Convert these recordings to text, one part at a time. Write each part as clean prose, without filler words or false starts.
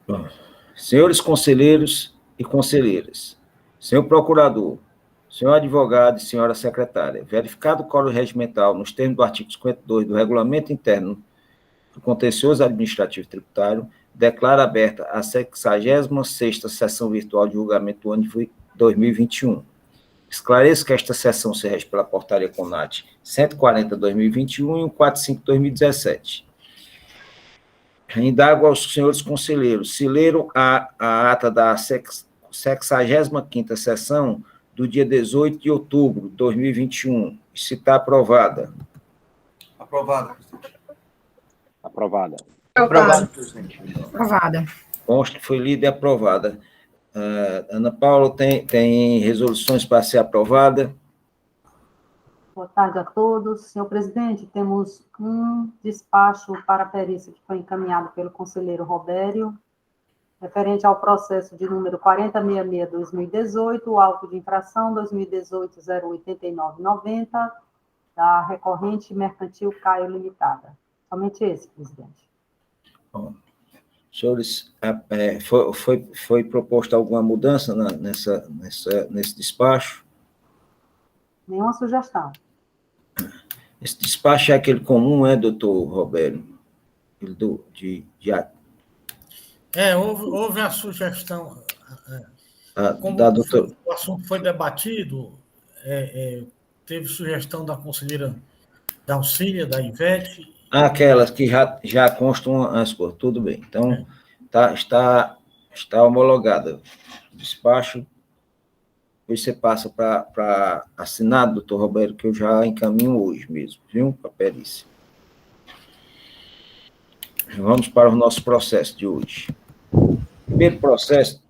Bom, senhores conselheiros e conselheiras, senhor procurador, senhor advogado e senhora secretária, verificado o quórum regimental nos termos do artigo 52 do Regulamento Interno do Contencioso Administrativo Tributário, declara aberta a 66ª sessão virtual de julgamento do ano de 2021. Esclareço que esta sessão se rege pela portaria CONAT 140/2021 e 145/2017. Indago aos senhores conselheiros se leram a ata da 65ª sessão do dia 18 de outubro de 2021, se está aprovada. Aprovada, presidente. Aprovada. Aprovado. Presidente. Aprovada. Consta que foi lida e aprovada. Ana Paula, tem resoluções para ser aprovada? Boa tarde a todos. Senhor presidente, temos um despacho para a perícia que foi encaminhado pelo conselheiro Robério, referente ao processo de número 4066-2018, o auto de infração 2018-08990, da recorrente mercantil Caio Limitada. Somente esse, presidente. Bom, senhores, foi proposta alguma mudança nesse despacho? Nenhuma sugestão. Esse despacho é aquele comum, doutor Robério? Houve a sugestão. Como o assunto foi debatido, teve sugestão da conselheira Dalcília, da Ivete. Aquelas que já constam as coisas, tudo bem. Então, está homologada o despacho. Depois você passa para assinar, doutor Roberto, que eu já encaminho hoje mesmo, viu? Para a perícia. Vamos para o nosso processo de hoje. O primeiro processo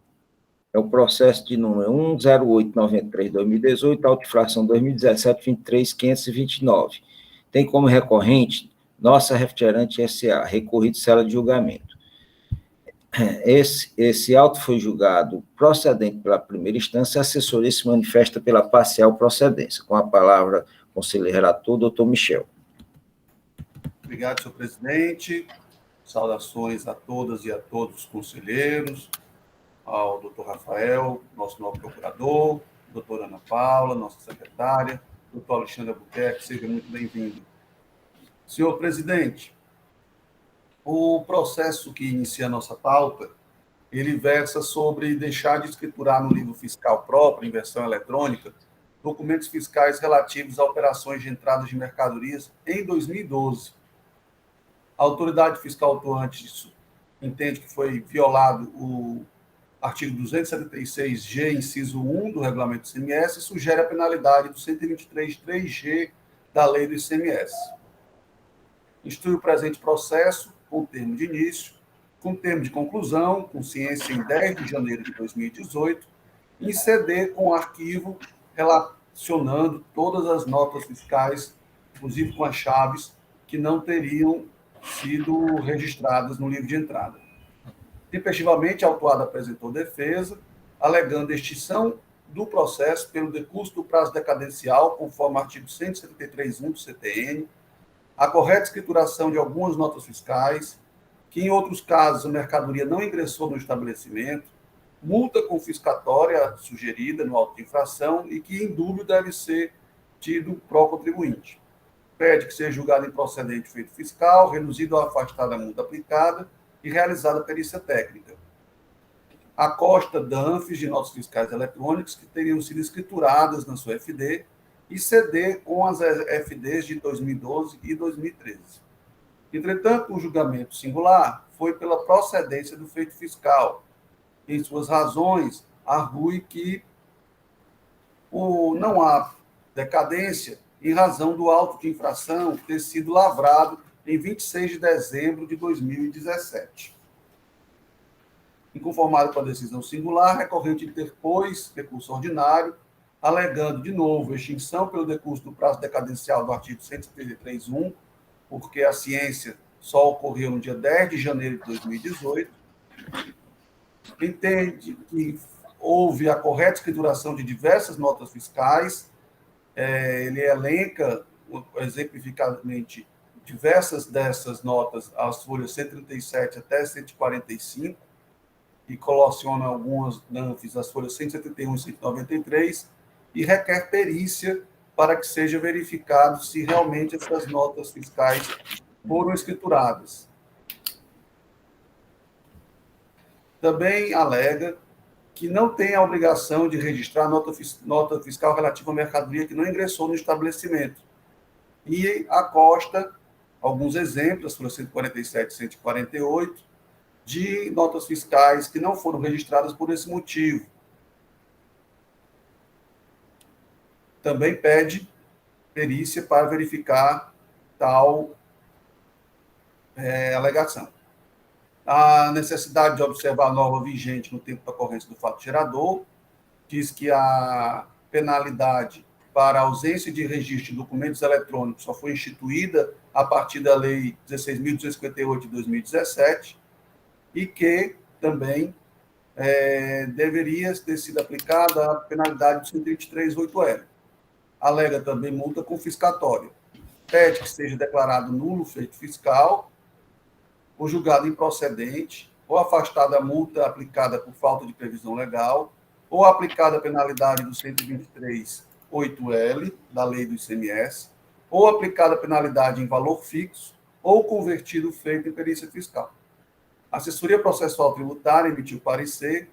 é o processo de número 10893/2018, auto-infração 2017-23529. Tem como recorrente Nossa Refrigerante S.A., recorrido cela de julgamento. Esse auto foi julgado procedente pela primeira instância, a assessoria se manifesta pela parcial procedência. Com a palavra, conselheiro relator, doutor Michel. Obrigado, senhor presidente. Saudações a todas e a todos os conselheiros, ao doutor Rafael, nosso novo procurador, doutora Ana Paula, nossa secretária, doutor Alexandre Albuquerque, seja muito bem-vindo. Senhor presidente, o processo que inicia a nossa pauta, ele versa sobre deixar de escriturar no livro fiscal próprio, em versão eletrônica, documentos fiscais relativos a operações de entrada de mercadorias em 2012. A autoridade fiscal atuante entende que foi violado o artigo 276G, inciso 1 do regulamento do ICMS, e sugere a penalidade do 123.3G da lei do ICMS. Instrui o presente processo com termo de início, com termo de conclusão, com ciência em 10 de janeiro de 2018, em CD com arquivo relacionando todas as notas fiscais, inclusive com as chaves que não teriam sido registradas no livro de entrada. Tempestivamente, a autuada apresentou defesa, alegando extinção do processo pelo decurso do prazo decadencial, conforme o artigo 173.1 do CTN, a correta escrituração de algumas notas fiscais, que em outros casos a mercadoria não ingressou no estabelecimento, multa confiscatória sugerida no auto de infração e que, em dúvida, deve ser tido pró-contribuinte. Pede que seja julgado improcedente o feito fiscal, reduzido ou afastada a multa aplicada e realizada a perícia técnica. Acosta DANFs de notas fiscais eletrônicas que teriam sido escrituradas na sua FD e CD com as FDs de 2012 e 2013. Entretanto, o julgamento singular foi pela procedência do feito fiscal. Em suas razões, argue que não há decadência em razão do auto de infração ter sido lavrado em 26 de dezembro de 2017. Inconformado com a decisão singular, recorrente interpôs recurso ordinário, alegando, de novo, extinção pelo decurso do prazo decadencial do artigo 173.1, porque a ciência só ocorreu no dia 10 de janeiro de 2018. Entende que houve a correta escrituração de diversas notas fiscais. Ele elenca, exemplificadamente, diversas dessas notas, as folhas 137 até 145, e coleciona algumas DANFs, as folhas 171 e 193, e requer perícia para que seja verificado se realmente essas notas fiscais foram escrituradas. Também alega que não tem a obrigação de registrar nota fiscal relativa à mercadoria que não ingressou no estabelecimento. E acosta alguns exemplos, as folhas 147 e 148, de notas fiscais que não foram registradas por esse motivo. Também pede perícia para verificar tal alegação. A necessidade de observar a norma vigente no tempo da ocorrência do fato gerador, diz que a penalidade para ausência de registro de documentos eletrônicos só foi instituída a partir da Lei 16.258 de 2017 e que também deveria ter sido aplicada a penalidade do 123.8L. Alega também multa confiscatória. Pede que seja declarado nulo o feito fiscal, ou julgado improcedente, ou afastada a multa aplicada por falta de previsão legal, ou aplicada a penalidade do 123.8L, da lei do ICMS, ou aplicada a penalidade em valor fixo, ou convertido feito em perícia fiscal. A Assessoria Processual Tributária emitiu parecer,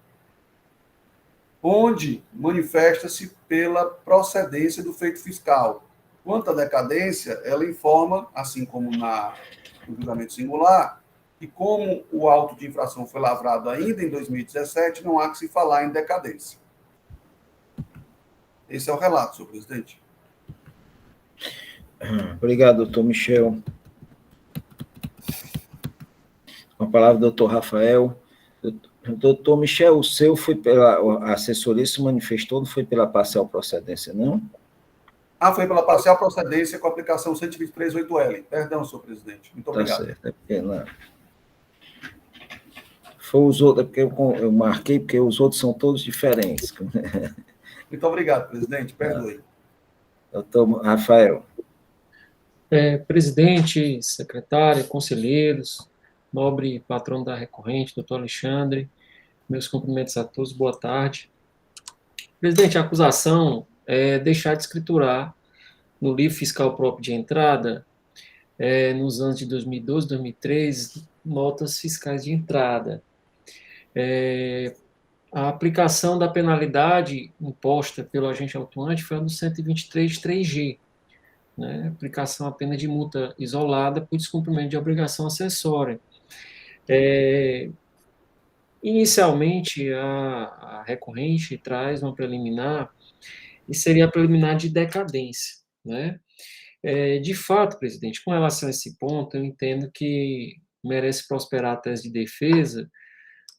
onde manifesta-se pela procedência do feito fiscal. Quanto à decadência, ela informa, assim como no julgamento singular, que como o auto de infração foi lavrado ainda em 2017, não há que se falar em decadência. Esse é o relato, senhor presidente. Obrigado, doutor Michel. Com a palavra, doutor Rafael. Doutor Michel, o seu foi a assessoria se manifestou, não foi pela parcial procedência, não? Foi pela parcial procedência com a aplicação 123.8L. Perdão, senhor presidente. Muito obrigado. Tá certo, é porque não. Foi os outros, é porque eu marquei, porque os outros são todos diferentes. Muito obrigado, presidente. Perdoe. Doutor Rafael. Presidente, secretária, conselheiros, nobre patrão da recorrente, doutor Alexandre, meus cumprimentos a todos, boa tarde. Presidente, a acusação é deixar de escriturar no livro fiscal próprio de entrada, nos anos de 2012, 2013, notas fiscais de entrada. A aplicação da penalidade imposta pelo agente autuante foi a do 123.3G, né? Aplicação apenas de multa isolada por descumprimento de obrigação acessória. Inicialmente, a recorrente traz uma preliminar, e seria a preliminar de decadência, né? De fato, presidente, com relação a esse ponto, eu entendo que merece prosperar a tese de defesa,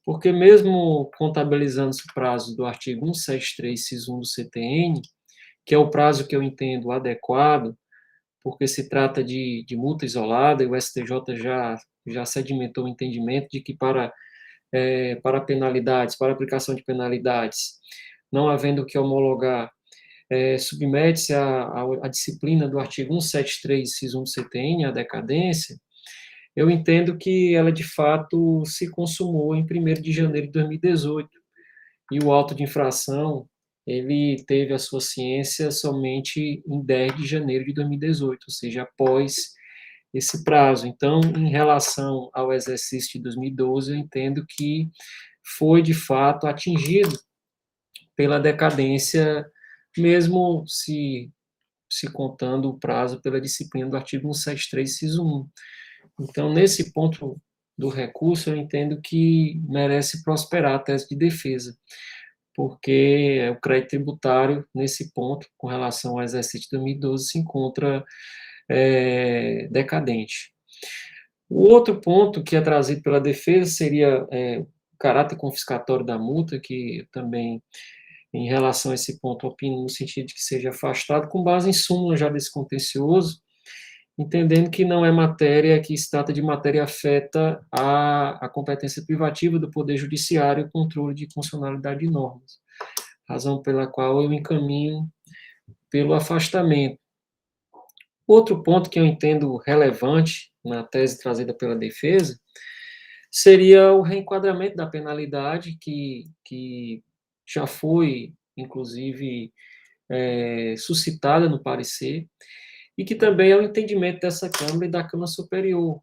porque mesmo contabilizando-se o prazo do artigo 173, inciso 1 do CTN, que é o prazo que eu entendo adequado, porque se trata de multa isolada, e o STJ já sedimentou o entendimento de que para penalidades, para aplicação de penalidades, não havendo que homologar, submete-se à disciplina do artigo 173, inciso 1 do CTN, a decadência, eu entendo que ela, de fato, se consumou em 1º de janeiro de 2018, e o auto de infração, ele teve a sua ciência somente em 10 de janeiro de 2018, ou seja, após esse prazo. Então, em relação ao exercício de 2012, eu entendo que foi, de fato, atingido pela decadência, mesmo se contando o prazo pela disciplina do artigo 173, inciso 1. Então, nesse ponto do recurso, eu entendo que merece prosperar a tese de defesa, porque o crédito tributário, nesse ponto, com relação ao exercício de 2012, se encontra decadente. O outro ponto que é trazido pela defesa seria o caráter confiscatório da multa, que também, em relação a esse ponto, opino no sentido de que seja afastado, com base em súmula já desse contencioso, entendendo que não é matéria, que se trata de matéria afeta a competência privativa do Poder Judiciário e o controle de constitucionalidade de normas, razão pela qual eu encaminho pelo afastamento. Outro ponto que eu entendo relevante na tese trazida pela defesa seria o reenquadramento da penalidade, que já foi, inclusive, suscitada no parecer, e que também é o entendimento dessa Câmara e da Câmara Superior,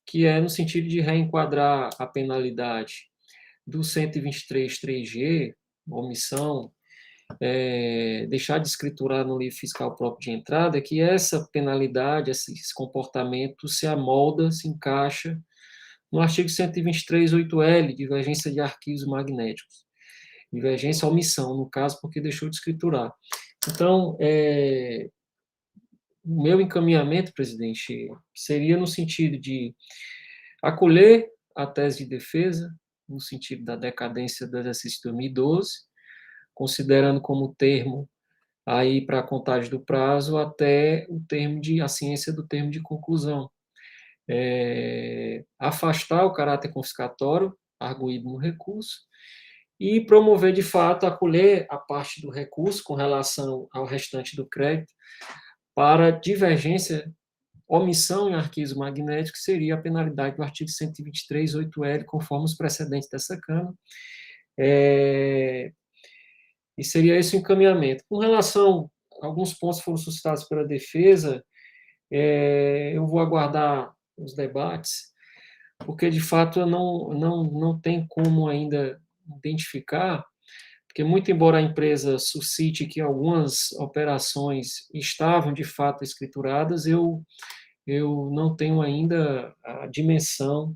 que é no sentido de reenquadrar a penalidade do 123.3G, omissão, deixar de escriturar no livro fiscal próprio de entrada, que essa penalidade, esse comportamento se amolda, se encaixa no artigo 123.8L, divergência de arquivos magnéticos. Divergência, omissão, no caso, porque deixou de escriturar. Então, o meu encaminhamento, presidente, seria no sentido de acolher a tese de defesa, no sentido da decadência do exercício de 2012, considerando como termo aí para a contagem do prazo até a ciência do termo de conclusão. Afastar o caráter confiscatório arguído no recurso e promover, de fato, acolher a parte do recurso com relação ao restante do crédito para divergência, omissão em arquivos magnéticos, seria a penalidade do artigo 123.8L, conforme os precedentes dessa Câmara. E seria esse o encaminhamento. Com relação a alguns pontos que foram suscitados pela defesa, eu vou aguardar os debates, porque, de fato, não tem como ainda identificar, porque, muito embora a empresa suscite que algumas operações estavam, de fato, escrituradas, eu não tenho ainda a dimensão,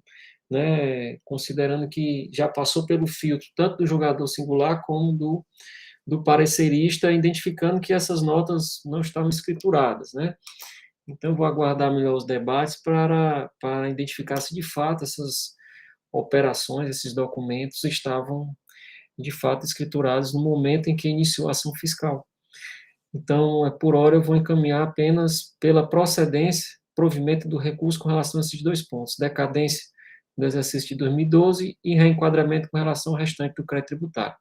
né, considerando que já passou pelo filtro tanto do julgador singular como do parecerista, identificando que essas notas não estavam escrituradas, né? Então, vou aguardar melhor os debates para identificar se, de fato, essas operações, esses documentos estavam, de fato, escriturados no momento em que iniciou a ação fiscal. Então, por hora, eu vou encaminhar apenas pela procedência, provimento do recurso com relação a esses dois pontos: decadência do exercício de 2012 e reenquadramento com relação ao restante do crédito tributário.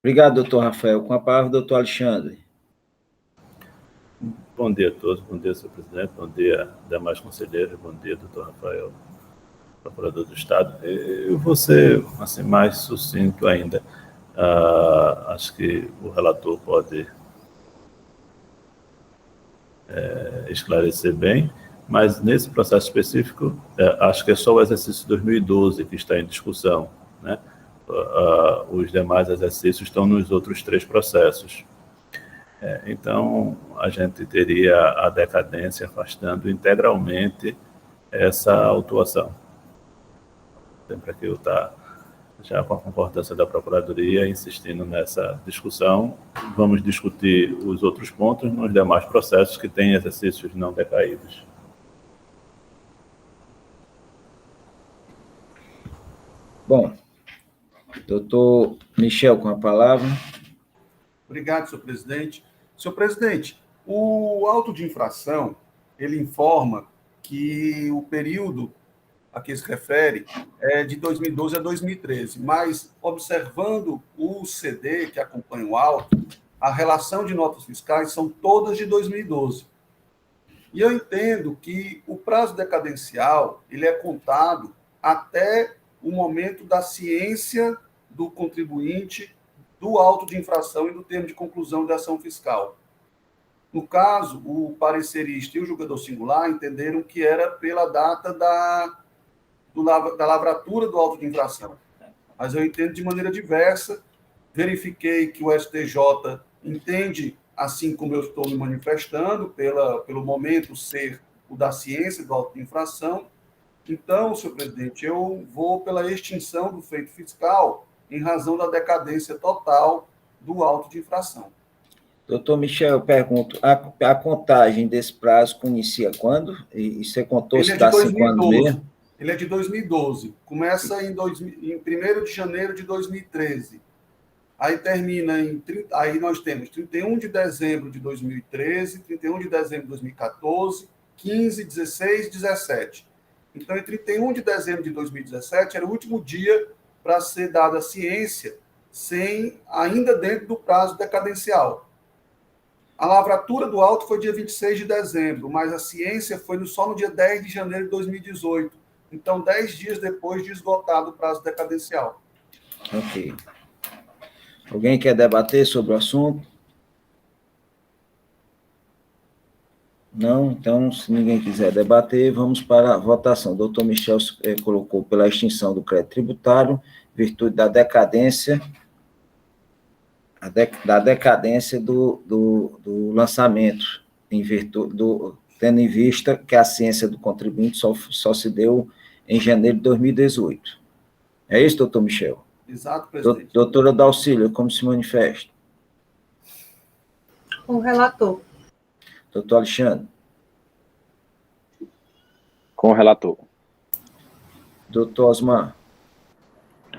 Obrigado, doutor Rafael. Com a palavra, doutor Alexandre. Bom dia a todos, bom dia, senhor presidente, bom dia, demais conselheiros, bom dia, doutor Rafael, procurador do Estado. Eu vou ser assim, mais sucinto ainda. Acho que o relator pode esclarecer bem, mas nesse processo específico, acho que é só o exercício 2012 que está em discussão, né? Os demais exercícios estão nos outros 3 processos. Então, a gente teria a decadência afastando integralmente essa autuação. Sempre que eu estou já com a concordância da Procuradoria, insistindo nessa discussão, vamos discutir os outros pontos nos demais processos que têm exercícios não decaídos. Bom, doutor Michel, com a palavra. Obrigado, senhor presidente. Senhor presidente, o auto de infração, ele informa que o período a que se refere é de 2012 a 2013, mas, observando o CD que acompanha o auto, a relação de notas fiscais são todas de 2012. E eu entendo que o prazo decadencial ele é contado até o momento da ciência do contribuinte do auto de infração e do termo de conclusão da ação fiscal. No caso, o parecerista e o julgador singular entenderam que era pela data da lavratura do auto de infração. Mas eu entendo de maneira diversa, verifiquei que o STJ entende, assim como eu estou me manifestando, pelo momento ser o da ciência do auto de infração. Então, senhor presidente, eu vou pela extinção do feito fiscal em razão da decadência total do auto de infração. Doutor Michel, eu pergunto, a contagem desse prazo inicia quando? E você contou se dá 5 anos mesmo? Ele é de 2012. Começa em 1º de janeiro de 2013. Aí termina aí nós temos 31 de dezembro de 2013, 31 de dezembro de 2014, 15, 16, 17. Então, em 31 de dezembro de 2017, era o último dia para ser dada a ciência, ainda dentro do prazo decadencial. A lavratura do auto foi dia 26 de dezembro, mas a ciência foi só no dia 10 de janeiro de 2018. Então, 10 dias depois de esgotado o prazo decadencial. Ok. Alguém quer debater sobre o assunto? Não? Então, se ninguém quiser debater, vamos para a votação. O doutor Michel colocou pela extinção do crédito tributário, virtude da decadência, da decadência do lançamento, em virtude tendo em vista que a ciência do contribuinte só se deu em janeiro de 2018. É isso, doutor Michel? Exato, presidente. Doutora Dalcília, como se manifesta? Com o relator. Doutor Alexandre? Com o relator. Doutor Osmar?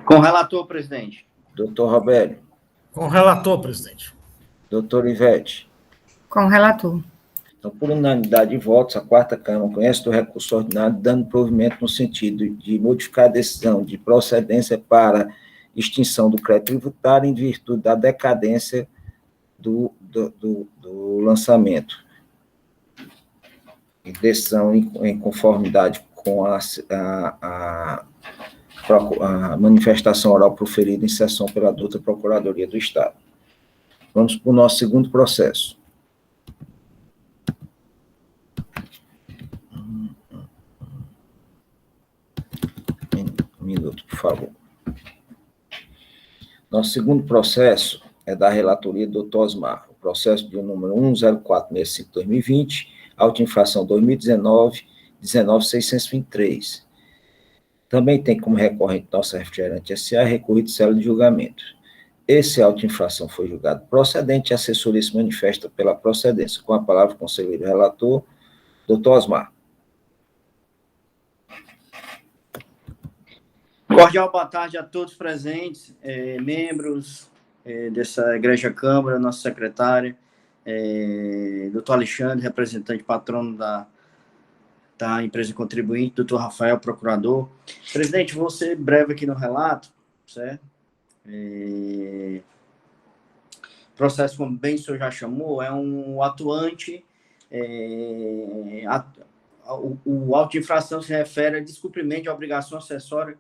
Com o relator, presidente. Doutor Robério? Com o relator, presidente. Doutor Ivete? Com o relator. Então, por unanimidade de votos, a quarta Câmara conhece do recurso ordinário, dando provimento no sentido de modificar a decisão de procedência para extinção do crédito tributário em virtude da decadência do lançamento. Decisão em conformidade com a manifestação oral proferida em sessão pela douta Procuradoria do Estado. Vamos para o nosso segundo processo. Um minuto, por favor. Nosso segundo processo é da relatoria do Dr. Osmar. O processo de número 10465-2020, autoinfração 2019, 19.623. Também tem como recorrente nossa refrigerante SA recorrido célula de julgamento. Esse autoinfração foi julgado procedente e a assessoria se manifesta pela procedência. Com a palavra, o conselheiro relator, Dr. Osmar. Cordial boa tarde a todos presentes, membros dessa Igreja Câmara, nossa secretária, doutor Alexandre, representante patrono da empresa contribuinte, doutor Rafael, procurador. Presidente, vou ser breve aqui no relato, certo? Processo, como bem o senhor já chamou, é um atuante, o auto de infração se refere a descumprimento de obrigação acessória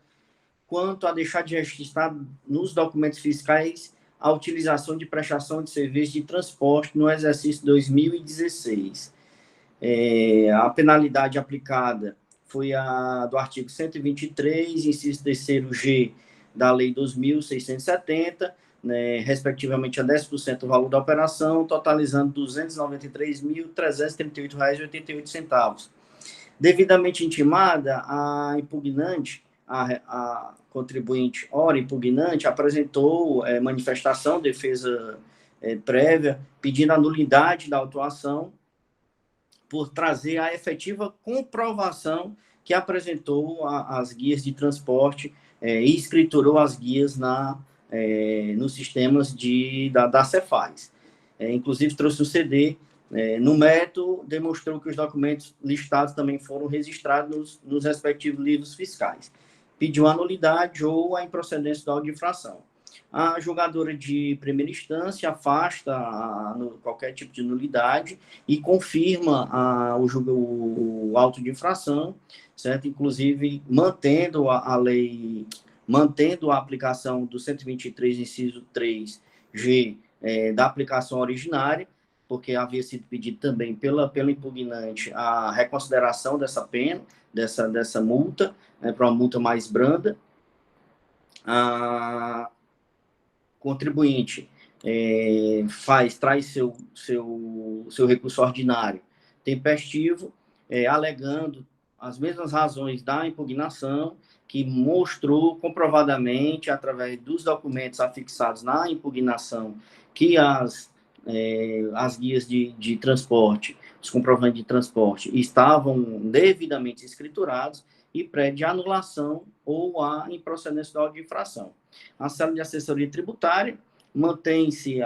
quanto a deixar de registrar nos documentos fiscais a utilização de prestação de serviço de transporte no exercício 2016. A penalidade aplicada foi a do artigo 123, inciso 3º G da Lei 2.670, né, respectivamente a 10% do valor da operação, totalizando R$ 293.338,88. Devidamente intimada, a impugnante, a contribuinte ora impugnante, apresentou manifestação, defesa prévia, pedindo a nulidade da autuação por trazer a efetiva comprovação que apresentou as guias de transporte e escriturou as guias nos sistemas da Cefaz. Inclusive, trouxe um CD. No mérito, demonstrou que os documentos listados também foram registrados nos respectivos livros fiscais. Pediu a nulidade ou a improcedência da auto de infração. A julgadora de primeira instância afasta qualquer tipo de nulidade e confirma o auto de infração, certo? Inclusive, mantendo a lei, mantendo a aplicação do 123, inciso 3G, da aplicação originária, porque havia sido pedido também pela impugnante a reconsideração dessa pena, dessa multa, para uma multa mais branda. A contribuinte traz seu recurso ordinário tempestivo, alegando as mesmas razões da impugnação, que mostrou comprovadamente, através dos documentos afixados na impugnação, que as guias de transporte, os comprovantes de transporte, estavam devidamente escriturados e pede a anulação ou a improcedência da auto de infração. A célula de assessoria tributária mantém-se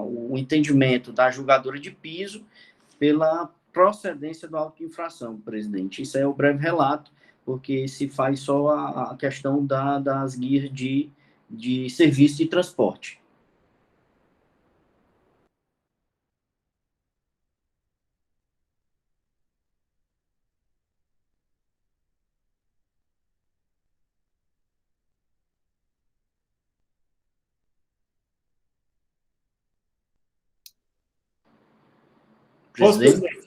o entendimento da julgadora de piso pela procedência do auto de infração, presidente. Isso é o breve relato, porque se faz só a questão das guias de serviço de transporte. Presidente.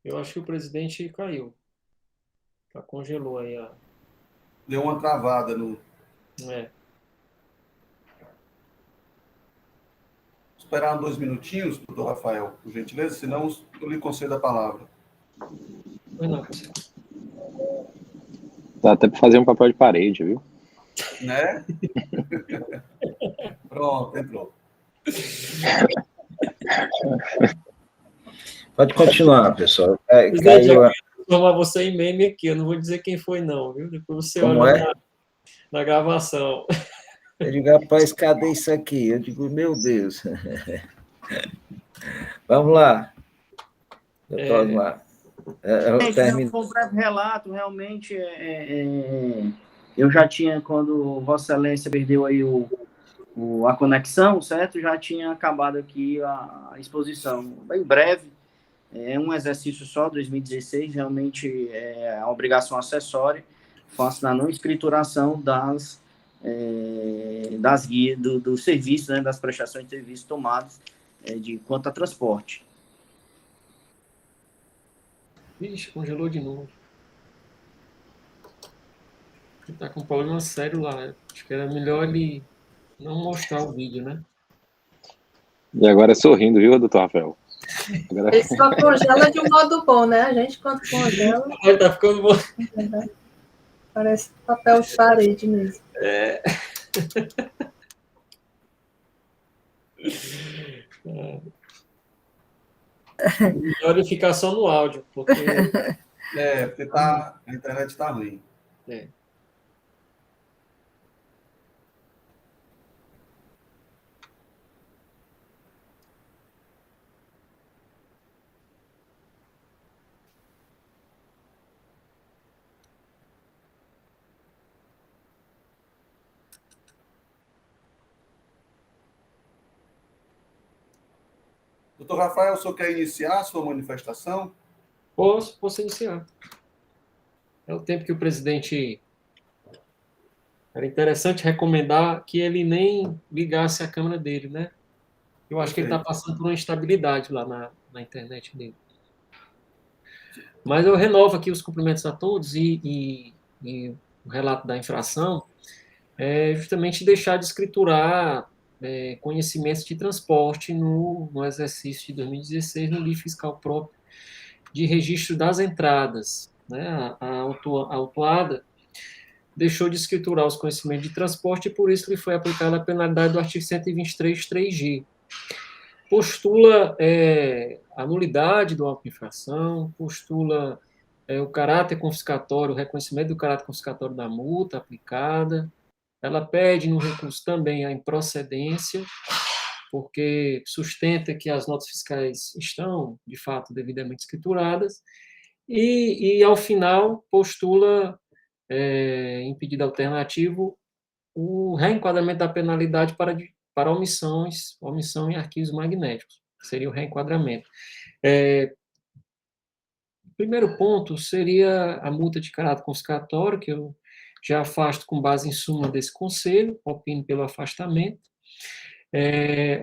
Eu acho que o presidente caiu. Congelou aí a... Deu uma travada no... É. Esperar 2 minutinhos, doutor Rafael, por gentileza, senão eu lhe concedo a palavra. Não. Dá até para fazer um papel de parede, viu? Né? Pronto, entrou. Pode continuar, pessoal. Presidente, eu vou transformar você em meme aqui. Eu não vou dizer quem foi, não, viu? Depois você Como olha é? na gravação. Eu digo, rapaz, cadê isso aqui? Eu digo, meu Deus. Vamos lá. Doutor Osmar. Foi um breve relato, realmente, eu já tinha, quando Vossa Excelência perdeu aí a conexão, certo? Já tinha acabado aqui a exposição. Bem breve, é um exercício só, 2016, realmente é a obrigação acessória, faço na não escrituração das guias, do serviço, né, das prestações de serviço tomadas quanto a transporte. Ixi, congelou de novo. Ele tá com um problema sério lá. Acho que era melhor ele não mostrar o vídeo, né? E agora é sorrindo, viu, doutor Rafael? Ele só congela de um modo bom, né? A gente, quando congela... Ele tá ficando bom. Parece papel de parede mesmo. É. Melhor ele ficar só no áudio, porque... Porque a internet está ruim. É. Doutor Rafael, o senhor quer iniciar a sua manifestação? Posso iniciar. É o tempo que o presidente... Era interessante recomendar que ele nem ligasse a câmera dele, né? Eu acho que ele está passando por uma instabilidade lá na internet dele. Mas eu renovo aqui os cumprimentos a todos e o relato da infração é justamente deixar de escriturar conhecimentos de transporte no exercício de 2016 no livro fiscal próprio de registro das entradas, né? A autuada deixou de escriturar os conhecimentos de transporte e por isso lhe foi aplicada a penalidade do artigo 123, 3G. Postula a nulidade do auto de infração, postula o caráter confiscatório, o reconhecimento do caráter confiscatório da multa aplicada. Ela pede no recurso também a improcedência, porque sustenta que as notas fiscais estão, de fato, devidamente escrituradas, e ao final, postula, em pedido alternativo, o reenquadramento da penalidade para omissão em arquivos magnéticos, que seria o reenquadramento. O primeiro ponto seria a multa de caráter confiscatório, que eu já afasto com base em súmula desse conselho, opino pelo afastamento.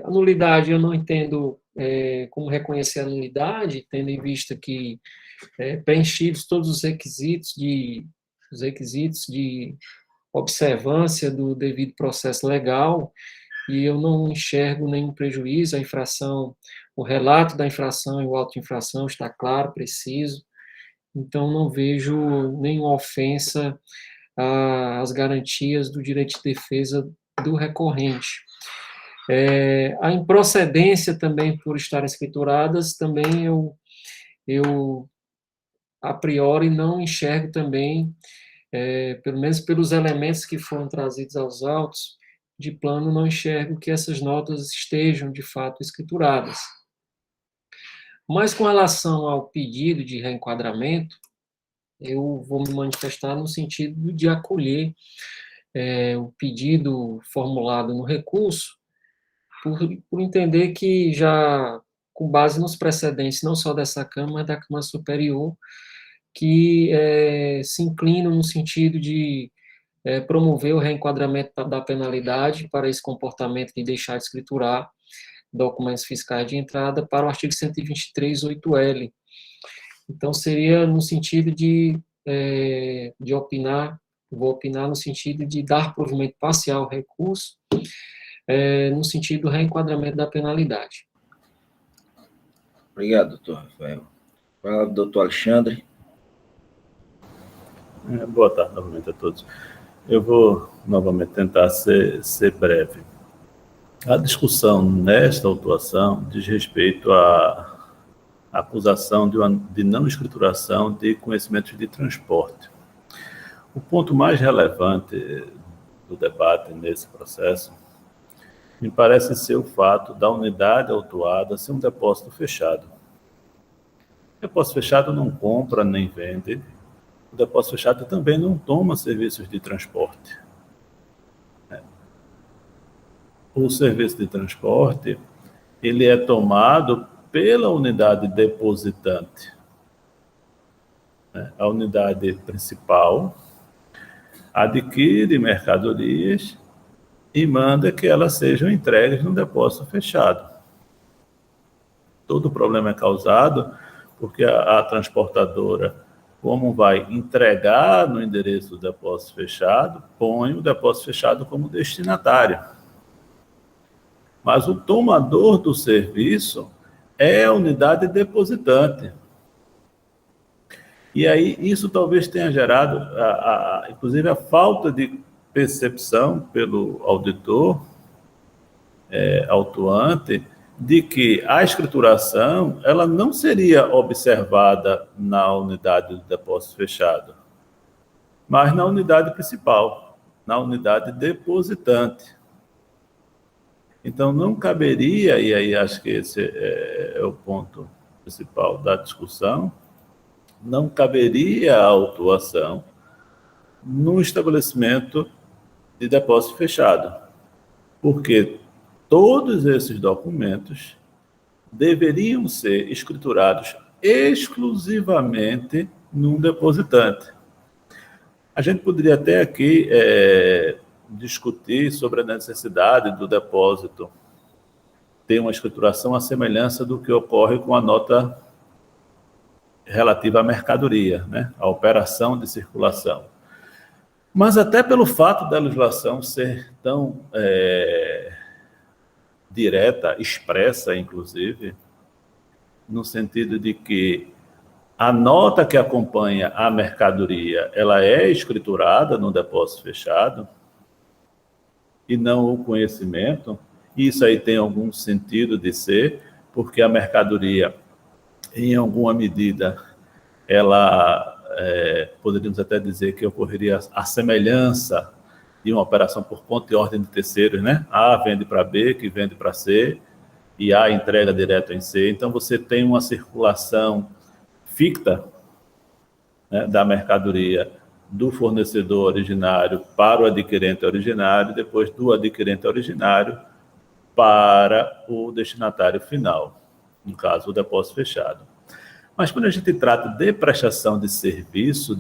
A nulidade, eu não entendo como reconhecer a nulidade, tendo em vista que preenchidos todos os requisitos de observância do devido processo legal, e eu não enxergo nenhum prejuízo, a infração, o relato da infração e o auto de infração está claro, preciso, então não vejo nenhuma ofensa às garantias do direito de defesa do recorrente. A improcedência também por estarem escrituradas, também eu a priori não enxergo também, pelo menos pelos elementos que foram trazidos aos autos, de plano não enxergo que essas notas estejam, de fato, escrituradas. Mas com relação ao pedido de reenquadramento, eu vou me manifestar no sentido de acolher o pedido formulado no recurso, por entender que já, com base nos precedentes, não só dessa Câmara, mas da Câmara Superior, que se inclinam no sentido de promover o reenquadramento da penalidade para esse comportamento de deixar de escriturar, documentos fiscais de entrada para o artigo 123.8L. Então, seria no sentido de opinar, vou opinar no sentido de dar provimento parcial ao recurso, no sentido do reenquadramento da penalidade. Obrigado, doutor Rafael. Fala, doutor Alexandre. Boa tarde novamente a todos. Eu vou novamente tentar ser breve. A discussão nesta autuação diz respeito à acusação de não escrituração de conhecimentos de transporte. O ponto mais relevante do debate nesse processo me parece ser o fato da unidade autuada ser um depósito fechado. O depósito fechado não compra nem vende. O depósito fechado também não toma serviços de transporte. O serviço de transporte, ele é tomado pela unidade depositante. A unidade principal adquire mercadorias e manda que elas sejam entregues no depósito fechado. Todo o problema é causado porque a transportadora, como vai entregar no endereço do depósito fechado, põe o depósito fechado como destinatário. Mas o tomador do serviço é a unidade depositante. E aí isso talvez tenha gerado, inclusive, a falta de percepção pelo auditor autuante de que a escrituração ela não seria observada na unidade do depósito fechado, mas na unidade principal, na unidade depositante. Então, não caberia, e aí acho que esse é o ponto principal da discussão, não caberia a autuação no estabelecimento de depósito fechado, porque todos esses documentos deveriam ser escriturados exclusivamente num depositante. A gente poderia até aqui discutir sobre a necessidade do depósito ter uma escrituração à semelhança do que ocorre com a nota relativa à mercadoria, né? A operação de circulação. Mas até pelo fato da legislação ser tão direta, expressa, inclusive, no sentido de que a nota que acompanha a mercadoria, ela é escriturada no depósito fechado e não o conhecimento. Isso aí tem algum sentido de ser, porque a mercadoria, em alguma medida, ela poderíamos até dizer que ocorreria a semelhança de uma operação por conta e ordem de terceiros, né? A vende para B, que vende para C, e A entrega direto em C. Então, você tem uma circulação ficta, né, da mercadoria do fornecedor originário para o adquirente originário, depois do adquirente originário para o destinatário final, no caso, o depósito fechado. Mas quando a gente trata de prestação de serviço,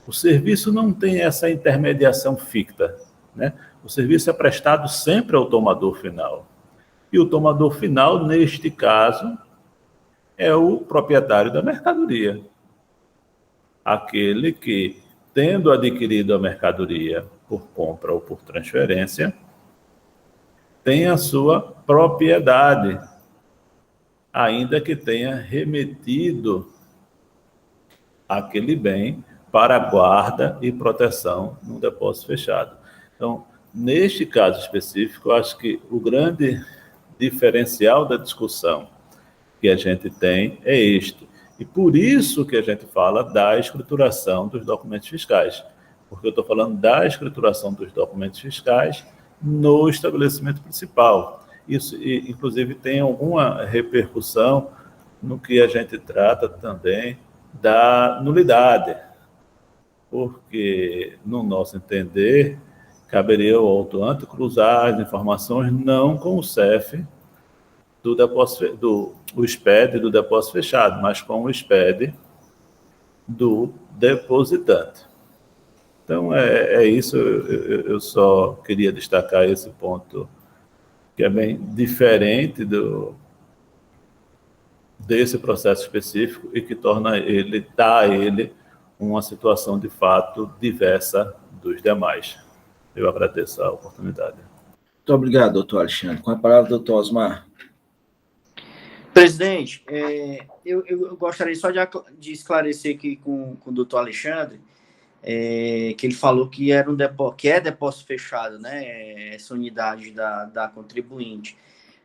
o serviço não tem essa intermediação ficta, né? O serviço é prestado sempre ao tomador final. E o tomador final, neste caso, é o proprietário da mercadoria. Aquele que, tendo adquirido a mercadoria por compra ou por transferência, tem a sua propriedade, ainda que tenha remetido aquele bem para guarda e proteção no depósito fechado. Então, neste caso específico, eu acho que o grande diferencial da discussão que a gente tem é este. E por isso que a gente fala da escrituração dos documentos fiscais. Porque eu estou falando da escrituração dos documentos fiscais no estabelecimento principal. Isso, inclusive, tem alguma repercussão no que a gente trata também da nulidade. Porque, no nosso entender, caberia ao autuante cruzar as informações não com o CEF do depósito, o SPED do depósito fechado, mas com o SPED do depositante. Então, é isso, eu só queria destacar esse ponto que é bem diferente desse processo específico e que dá a ele uma situação de fato diversa dos demais. Eu agradeço a oportunidade. Muito obrigado, doutor Alexandre. Com a palavra, doutor Osmar. Presidente, eu gostaria só de esclarecer aqui com o doutor Alexandre, que ele falou que que é depósito fechado, né, essa unidade da contribuinte.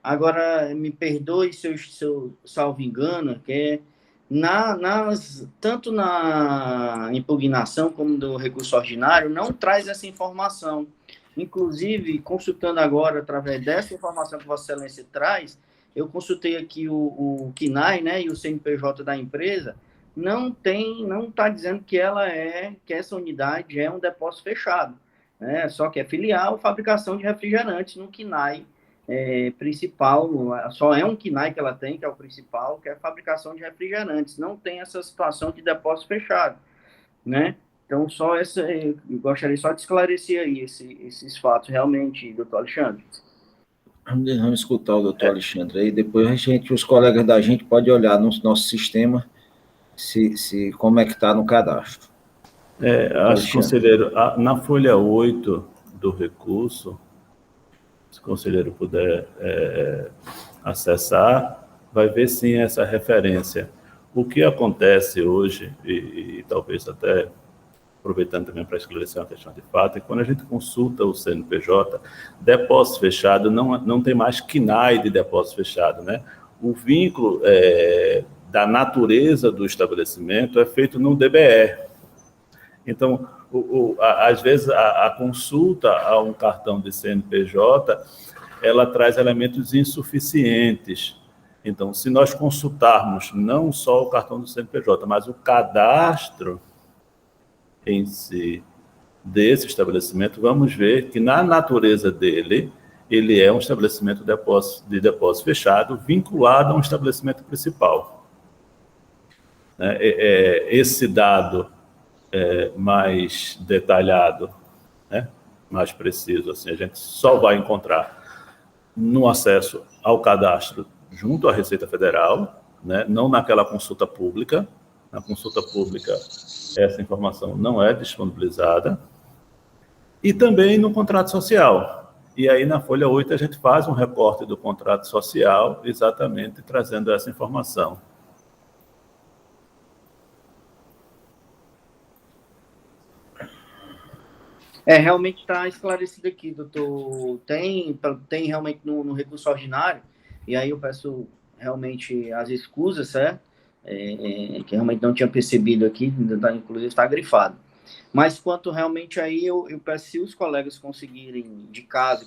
Agora, me perdoe se eu salvo engano, que tanto na impugnação como no recurso ordinário, não traz essa informação. Inclusive, consultando agora, através dessa informação que Vossa Excelência traz, eu consultei aqui o CNAE, né, e o CNPJ da empresa, não está dizendo que essa unidade é um depósito fechado, né, só que é filial fabricação de refrigerantes no CNAE principal, só é um CNAE que ela tem, que é o principal, que é a fabricação de refrigerantes, não tem essa situação de depósito fechado, né? Então, eu gostaria só de esclarecer aí esses fatos, realmente, doutor Alexandre. Vamos escutar o doutor Alexandre aí, depois os colegas da gente podem olhar no nosso sistema como é que está no cadastro. Acho, conselheiro, na folha 8 do recurso, se o conselheiro puder acessar, vai ver sim essa referência. O que acontece hoje, e talvez até aproveitando também para esclarecer uma questão de fato, é que quando a gente consulta o CNPJ, depósito fechado não tem mais CNAE de depósito fechado, né? O vínculo da natureza do estabelecimento é feito no DBE. Então, às vezes, a consulta a um cartão de CNPJ, ela traz elementos insuficientes. Então, se nós consultarmos não só o cartão do CNPJ, mas o cadastro em si desse estabelecimento, vamos ver que na natureza dele, ele é um estabelecimento de depósito fechado, vinculado a um estabelecimento principal. Esse dado mais detalhado, né, mais preciso, assim, a gente só vai encontrar no acesso ao cadastro junto à Receita Federal, né, não naquela consulta pública. Na consulta pública, essa informação não é disponibilizada. E também no contrato social. E aí, na folha 8, a gente faz um recorte do contrato social, exatamente trazendo essa informação. Realmente está esclarecido aqui, doutor. Tem realmente no recurso ordinário, e aí eu peço realmente as escusas, certo? Que realmente não tinha percebido aqui, inclusive está grifado. Mas quanto realmente aí, eu peço, se os colegas conseguirem, de casa,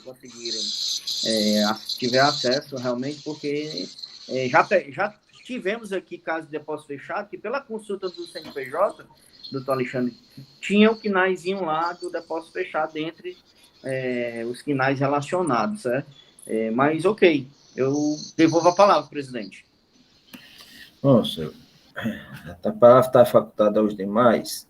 tiver acesso realmente, porque já tivemos aqui casos de depósito fechado, que pela consulta do CNPJ, doutor Alexandre, tinha o CNAEzinho lá do depósito fechado entre os CNAEs relacionados, certo? Mas, ok, eu devolvo a palavra, presidente. Bom, senhor, a palavra está facultada aos demais.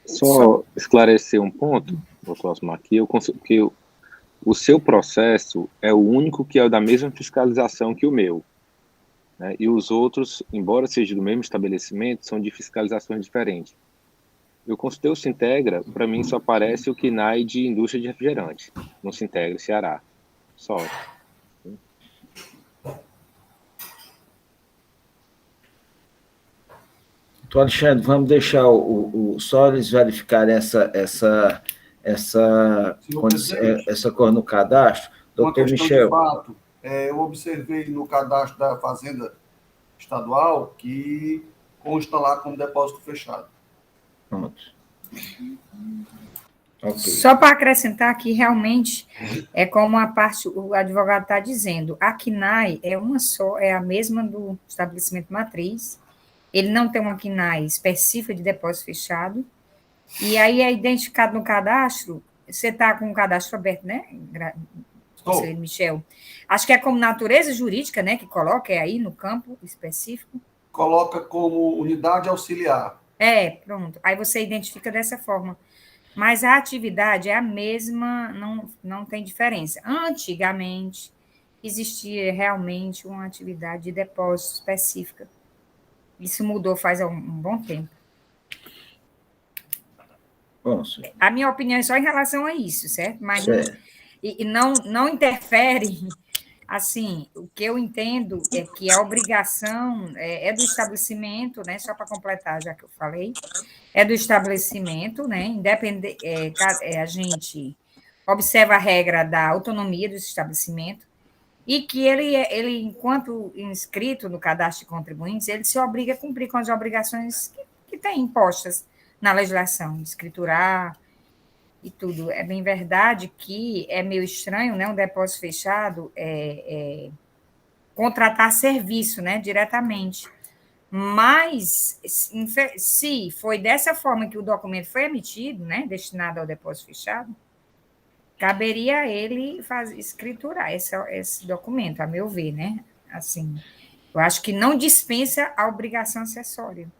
Só esclarecer um ponto, doutor Osmar, que o seu processo é o único que é da mesma fiscalização que o meu, né? E os outros, embora seja do mesmo estabelecimento, são de fiscalizações diferentes. Eu consultei o Sintegra, para mim só aparece o CNAE de indústria de refrigerante, no Sintegra, Ceará. Só. Doutor Alexandre, vamos deixar só eles verificarem essa coisa no cadastro. Doutor Michel. De fato, eu observei no cadastro da Fazenda Estadual que consta lá como depósito fechado. Pronto. Okay. Só para acrescentar que realmente é como o advogado está dizendo, a CNAE é uma só, é a mesma do estabelecimento matriz. Ele não tem uma CNAE específica de depósito fechado, e aí é identificado no cadastro. Você está com o cadastro aberto, né, conselheiro Michel? Acho que é como natureza jurídica, né, que coloca, aí no campo específico. Coloca como unidade auxiliar. Pronto. Aí você identifica dessa forma. Mas a atividade é a mesma, não tem diferença. Antigamente, existia realmente uma atividade de depósito específica. Isso mudou faz um bom tempo. Bom, senhor. A minha opinião é só em relação a isso, certo? Mas Certo. não interfere. Assim, o que eu entendo é que a obrigação é do estabelecimento, né? Só para completar, já que eu falei, é do estabelecimento, né? A gente observa a regra da autonomia do estabelecimento e que ele, enquanto inscrito no cadastro de contribuintes, ele se obriga a cumprir com as obrigações que tem impostas na legislação, de escriturar e tudo. É bem verdade que é meio estranho, né, um depósito fechado contratar serviço, né, diretamente. Mas, se foi dessa forma que o documento foi emitido, né, destinado ao depósito fechado, caberia a ele escriturar esse documento, a meu ver, né? Assim, eu acho que não dispensa a obrigação acessória.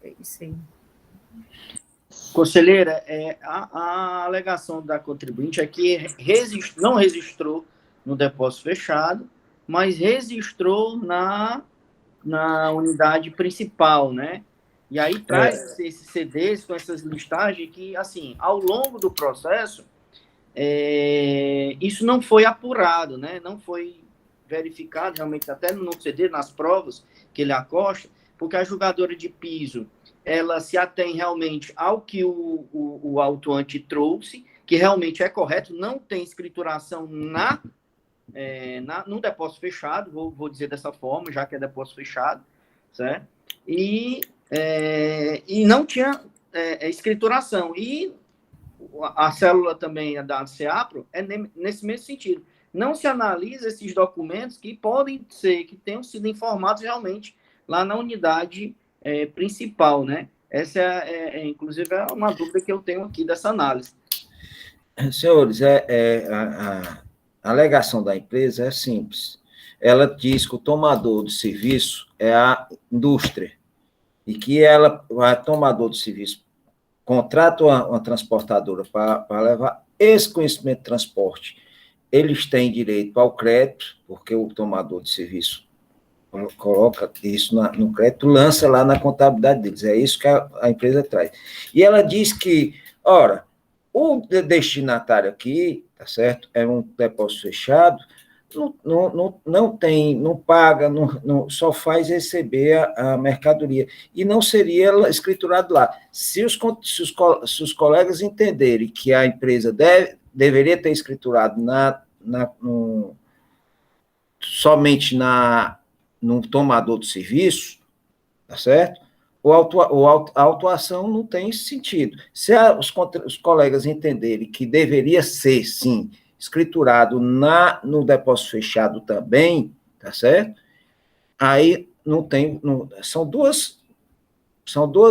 É isso aí. Conselheira, a alegação da contribuinte é que não registrou no depósito fechado, mas registrou na unidade principal, né? E aí traz esses CDs com essas listagens que, assim, ao longo do processo, isso não foi apurado, né? Não foi verificado, realmente, até no CD, nas provas que ele acosta, porque a julgadora de piso, ela se atém realmente ao que o autuante trouxe, que realmente é correto, não tem escrituração no depósito fechado, vou dizer dessa forma, já que é depósito fechado, certo? E não tinha escrituração. E a célula também da CEAPRO é nesse mesmo sentido. Não se analisa esses documentos que podem ser, que tenham sido informados realmente lá na unidade principal, né? Essa inclusive, é uma dúvida que eu tenho aqui dessa análise. Senhores, a alegação da empresa é simples. Ela diz que o tomador de serviço é a indústria e que o tomador de serviço contrata uma transportadora para levar esse conhecimento de transporte. Eles têm direito ao crédito, porque o tomador de serviço coloca isso no crédito, lança lá na contabilidade deles. É isso que a empresa traz. E ela diz que, ora, o destinatário aqui, tá certo? É um depósito fechado, não paga, só faz receber a mercadoria. E não seria escriturado lá. Se os colegas entenderem que a empresa deveria ter escriturado somente no tomador de serviço, tá certo? A autuação não tem sentido. Se os colegas entenderem que deveria ser, sim, escriturado no depósito fechado também, tá certo? Aí não tem. São duas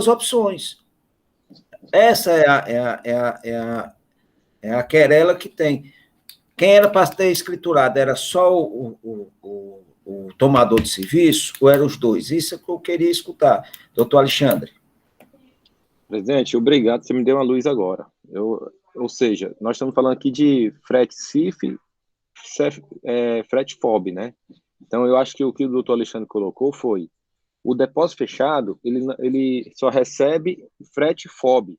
opções. Essa é a querela que tem. Quem era para ter escriturado era só o tomador de serviço ou eram os dois? Isso é que eu queria escutar. Doutor Alexandre. Presidente, obrigado, você me deu uma luz agora. Ou seja, nós estamos falando aqui de frete CIF, frete FOB, né? Então, eu acho que o que o doutor Alexandre colocou foi o depósito fechado, ele só recebe frete FOB.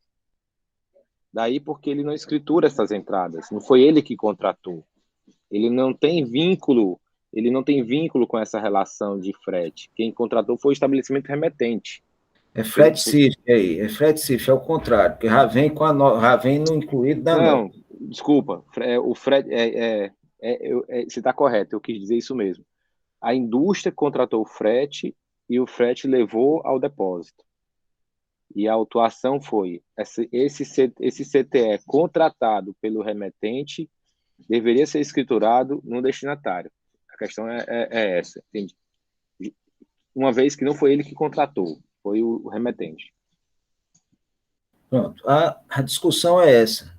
Daí porque ele não escritura essas entradas, não foi ele que contratou. Ele não tem vínculo com essa relação de frete. Quem contratou foi o estabelecimento remetente. É frete CIF aí, é frete CIF, é o contrário, porque já vem no incluído da Não, desculpa, o frete, você está correto, eu quis dizer isso mesmo. A indústria contratou o frete e o frete levou ao depósito. E a autuação foi, esse CTE contratado pelo remetente deveria ser escriturado no destinatário. A questão é essa, entende? Uma vez que não foi ele que contratou, foi o remetente. Pronto, a discussão é essa.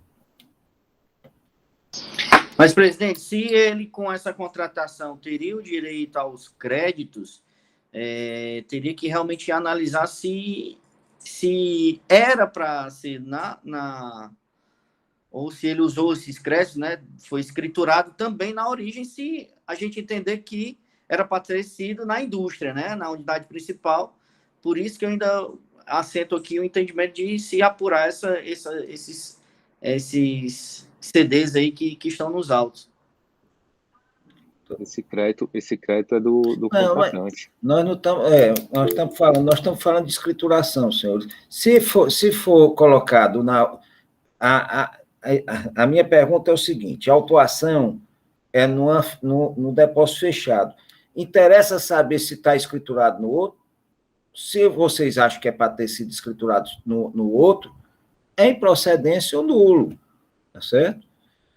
Mas, presidente, se ele, com essa contratação, teria o direito aos créditos, teria que realmente analisar se se era para ser ou se ele usou esses créditos, né, foi escriturado também na origem, se a gente entender que era para ter sido na indústria, né, na unidade principal. Por isso que eu ainda acento aqui o entendimento de se apurar esses CDs aí que estão nos autos. Esse crédito é do contratante. Nós não estamos, nós estamos falando de escrituração, senhores. Se for colocado a minha pergunta é o seguinte: a autuação é no depósito fechado. Interessa saber se está escriturado no outro? Se vocês acham que é para ter sido escriturado no outro, é improcedência ou nulo, tá certo?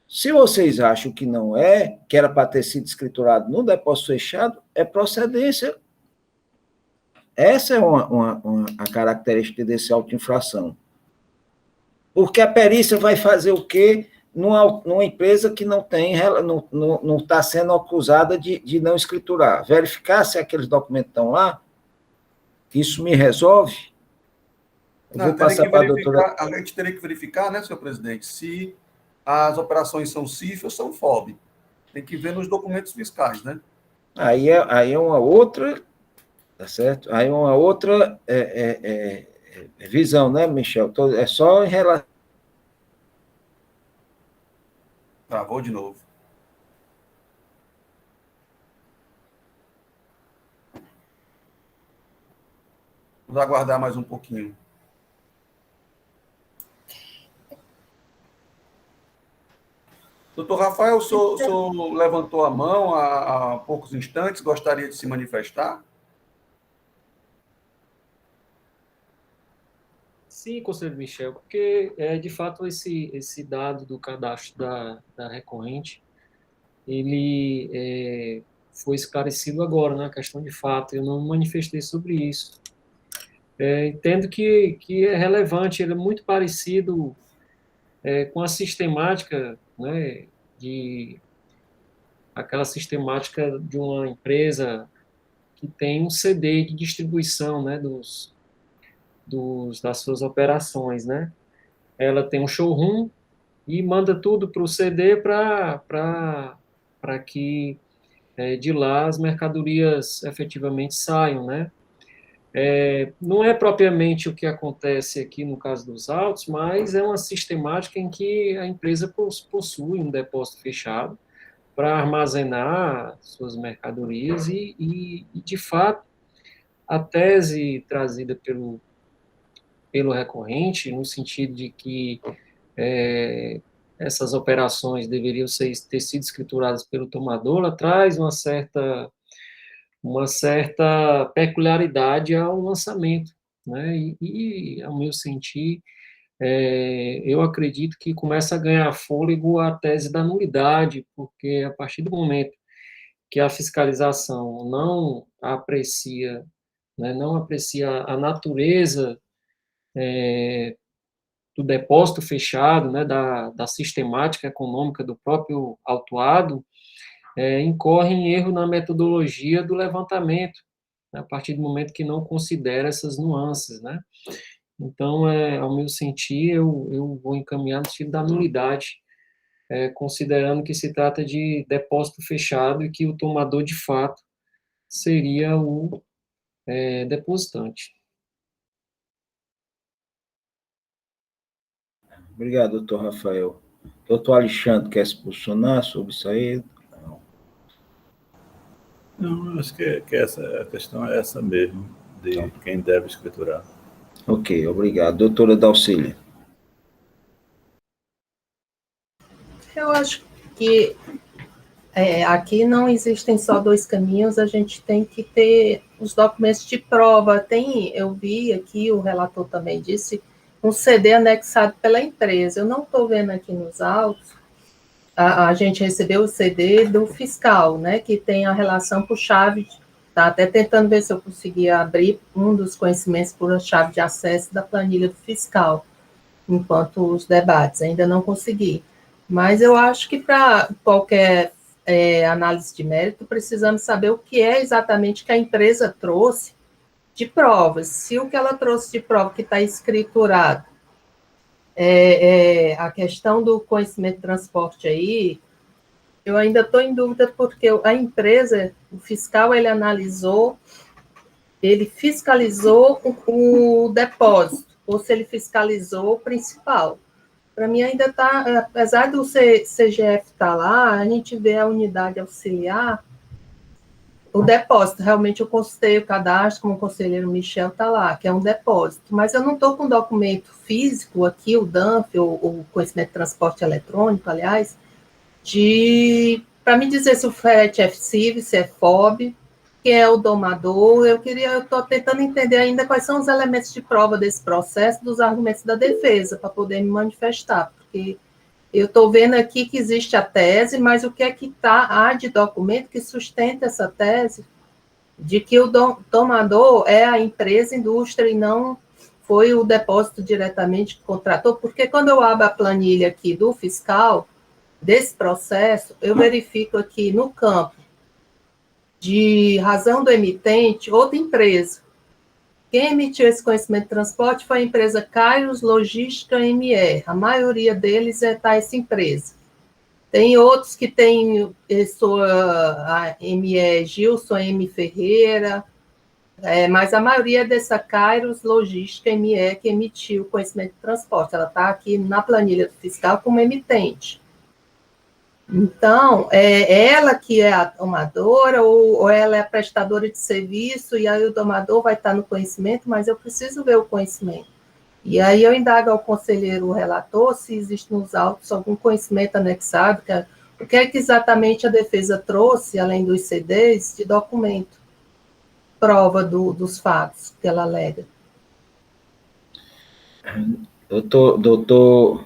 Se vocês acham que não é, que era para ter sido escriturado no depósito fechado, é procedência. Essa é a característica desse auto-infração. Porque a perícia vai fazer o quê numa empresa que não está sendo acusada de não escriturar? Verificar se aqueles documentos estão lá? Isso me resolve? Eu vou passar para a doutora. A gente teria que verificar, né, senhor presidente, se as operações são CIF ou são FOB. Tem que ver nos documentos fiscais, né? Aí é uma outra, tá certo? Aí é uma outra visão, né, Michel? É só em relação... Travou de novo. Vamos aguardar mais um pouquinho. Doutor Rafael, o senhor levantou a mão há poucos instantes, gostaria de se manifestar? Sim, conselheiro Michel, porque, de fato, esse dado do cadastro da recorrente, ele foi esclarecido agora, na questão de fato, eu não me manifestei sobre isso. Entendo que é relevante, ele é muito parecido com a sistemática, né, aquela sistemática de uma empresa que tem um CD de distribuição, né, das suas operações, né? Ela tem um showroom e manda tudo para o CD para que de lá as mercadorias efetivamente saiam, né? Não é propriamente o que acontece aqui no caso dos autos, mas é uma sistemática em que a empresa possui um depósito fechado para armazenar suas mercadorias e, de fato, a tese trazida pelo recorrente, no sentido de que essas operações deveriam ter sido escrituradas pelo tomador, ela traz uma certa peculiaridade ao lançamento, né? E ao meu sentir, eu acredito que começa a ganhar fôlego a tese da nulidade, porque a partir do momento que a fiscalização não aprecia a natureza do depósito fechado, né, da sistemática econômica do próprio autuado, incorre em erro na metodologia do levantamento, né, a partir do momento que não considera essas nuances, né? Então, ao meu sentir, eu vou encaminhar no sentido da nulidade, considerando que se trata de depósito fechado e que o tomador, de fato, seria o depositante. Obrigado, doutor Rafael. Doutor Alexandre, quer se posicionar sobre isso aí? Não, acho que a questão é essa mesmo, de quem deve escriturar. Ok, obrigado. Doutora Dalcília. Eu acho que aqui não existem só dois caminhos, a gente tem que ter os documentos de prova. Eu vi aqui, o relator também disse, um CD anexado pela empresa. Eu não estou vendo aqui nos autos, a gente recebeu o CD do fiscal, né, que tem a relação por chave, tá até tentando ver se eu conseguia abrir um dos conhecimentos por chave de acesso da planilha do fiscal, enquanto os debates, ainda não consegui. Mas eu acho que para qualquer análise de mérito, precisamos saber o que é exatamente que a empresa trouxe de provas. Se o que ela trouxe de prova que está escriturado a questão do conhecimento de transporte aí, eu ainda estou em dúvida porque a empresa, o fiscal, ele fiscalizou o depósito, ou se ele fiscalizou o principal. Para mim ainda está, apesar do CGF estar lá, a gente vê a unidade auxiliar, o depósito, realmente eu consultei o cadastro, como o conselheiro Michel está lá, que é um depósito, mas eu não estou com documento físico aqui, o DANF, o conhecimento de transporte eletrônico, aliás, para me dizer se o frete é FCIV, se é FOB, quem é o domador. Eu estou tentando entender ainda quais são os elementos de prova desse processo, dos argumentos da defesa, para poder me manifestar, porque eu estou vendo aqui que existe a tese, mas o que é que há de documento que sustenta essa tese de que o domador é a empresa, indústria, e não foi o depósito diretamente que contratou? Porque quando eu abro a planilha aqui do fiscal, desse processo, eu verifico aqui no campo de razão do emitente, outra empresa. Quem emitiu esse conhecimento de transporte foi a empresa Kairos Logística MR. A maioria deles essa empresa. Tem outros que têm a ME Gilson M. Ferreira, mas a maioria é dessa Kairos Logística ME que emitiu o conhecimento de transporte. Ela está aqui na planilha do fiscal como emitente. Então, ela que é a tomadora ou ela é a prestadora de serviço, e aí o domador vai estar no conhecimento, mas eu preciso ver o conhecimento. E aí eu indago ao conselheiro relator se existe nos autos algum conhecimento anexado, o que é que exatamente a defesa trouxe, além dos CDs, de documento, prova dos fatos que ela alega. Doutor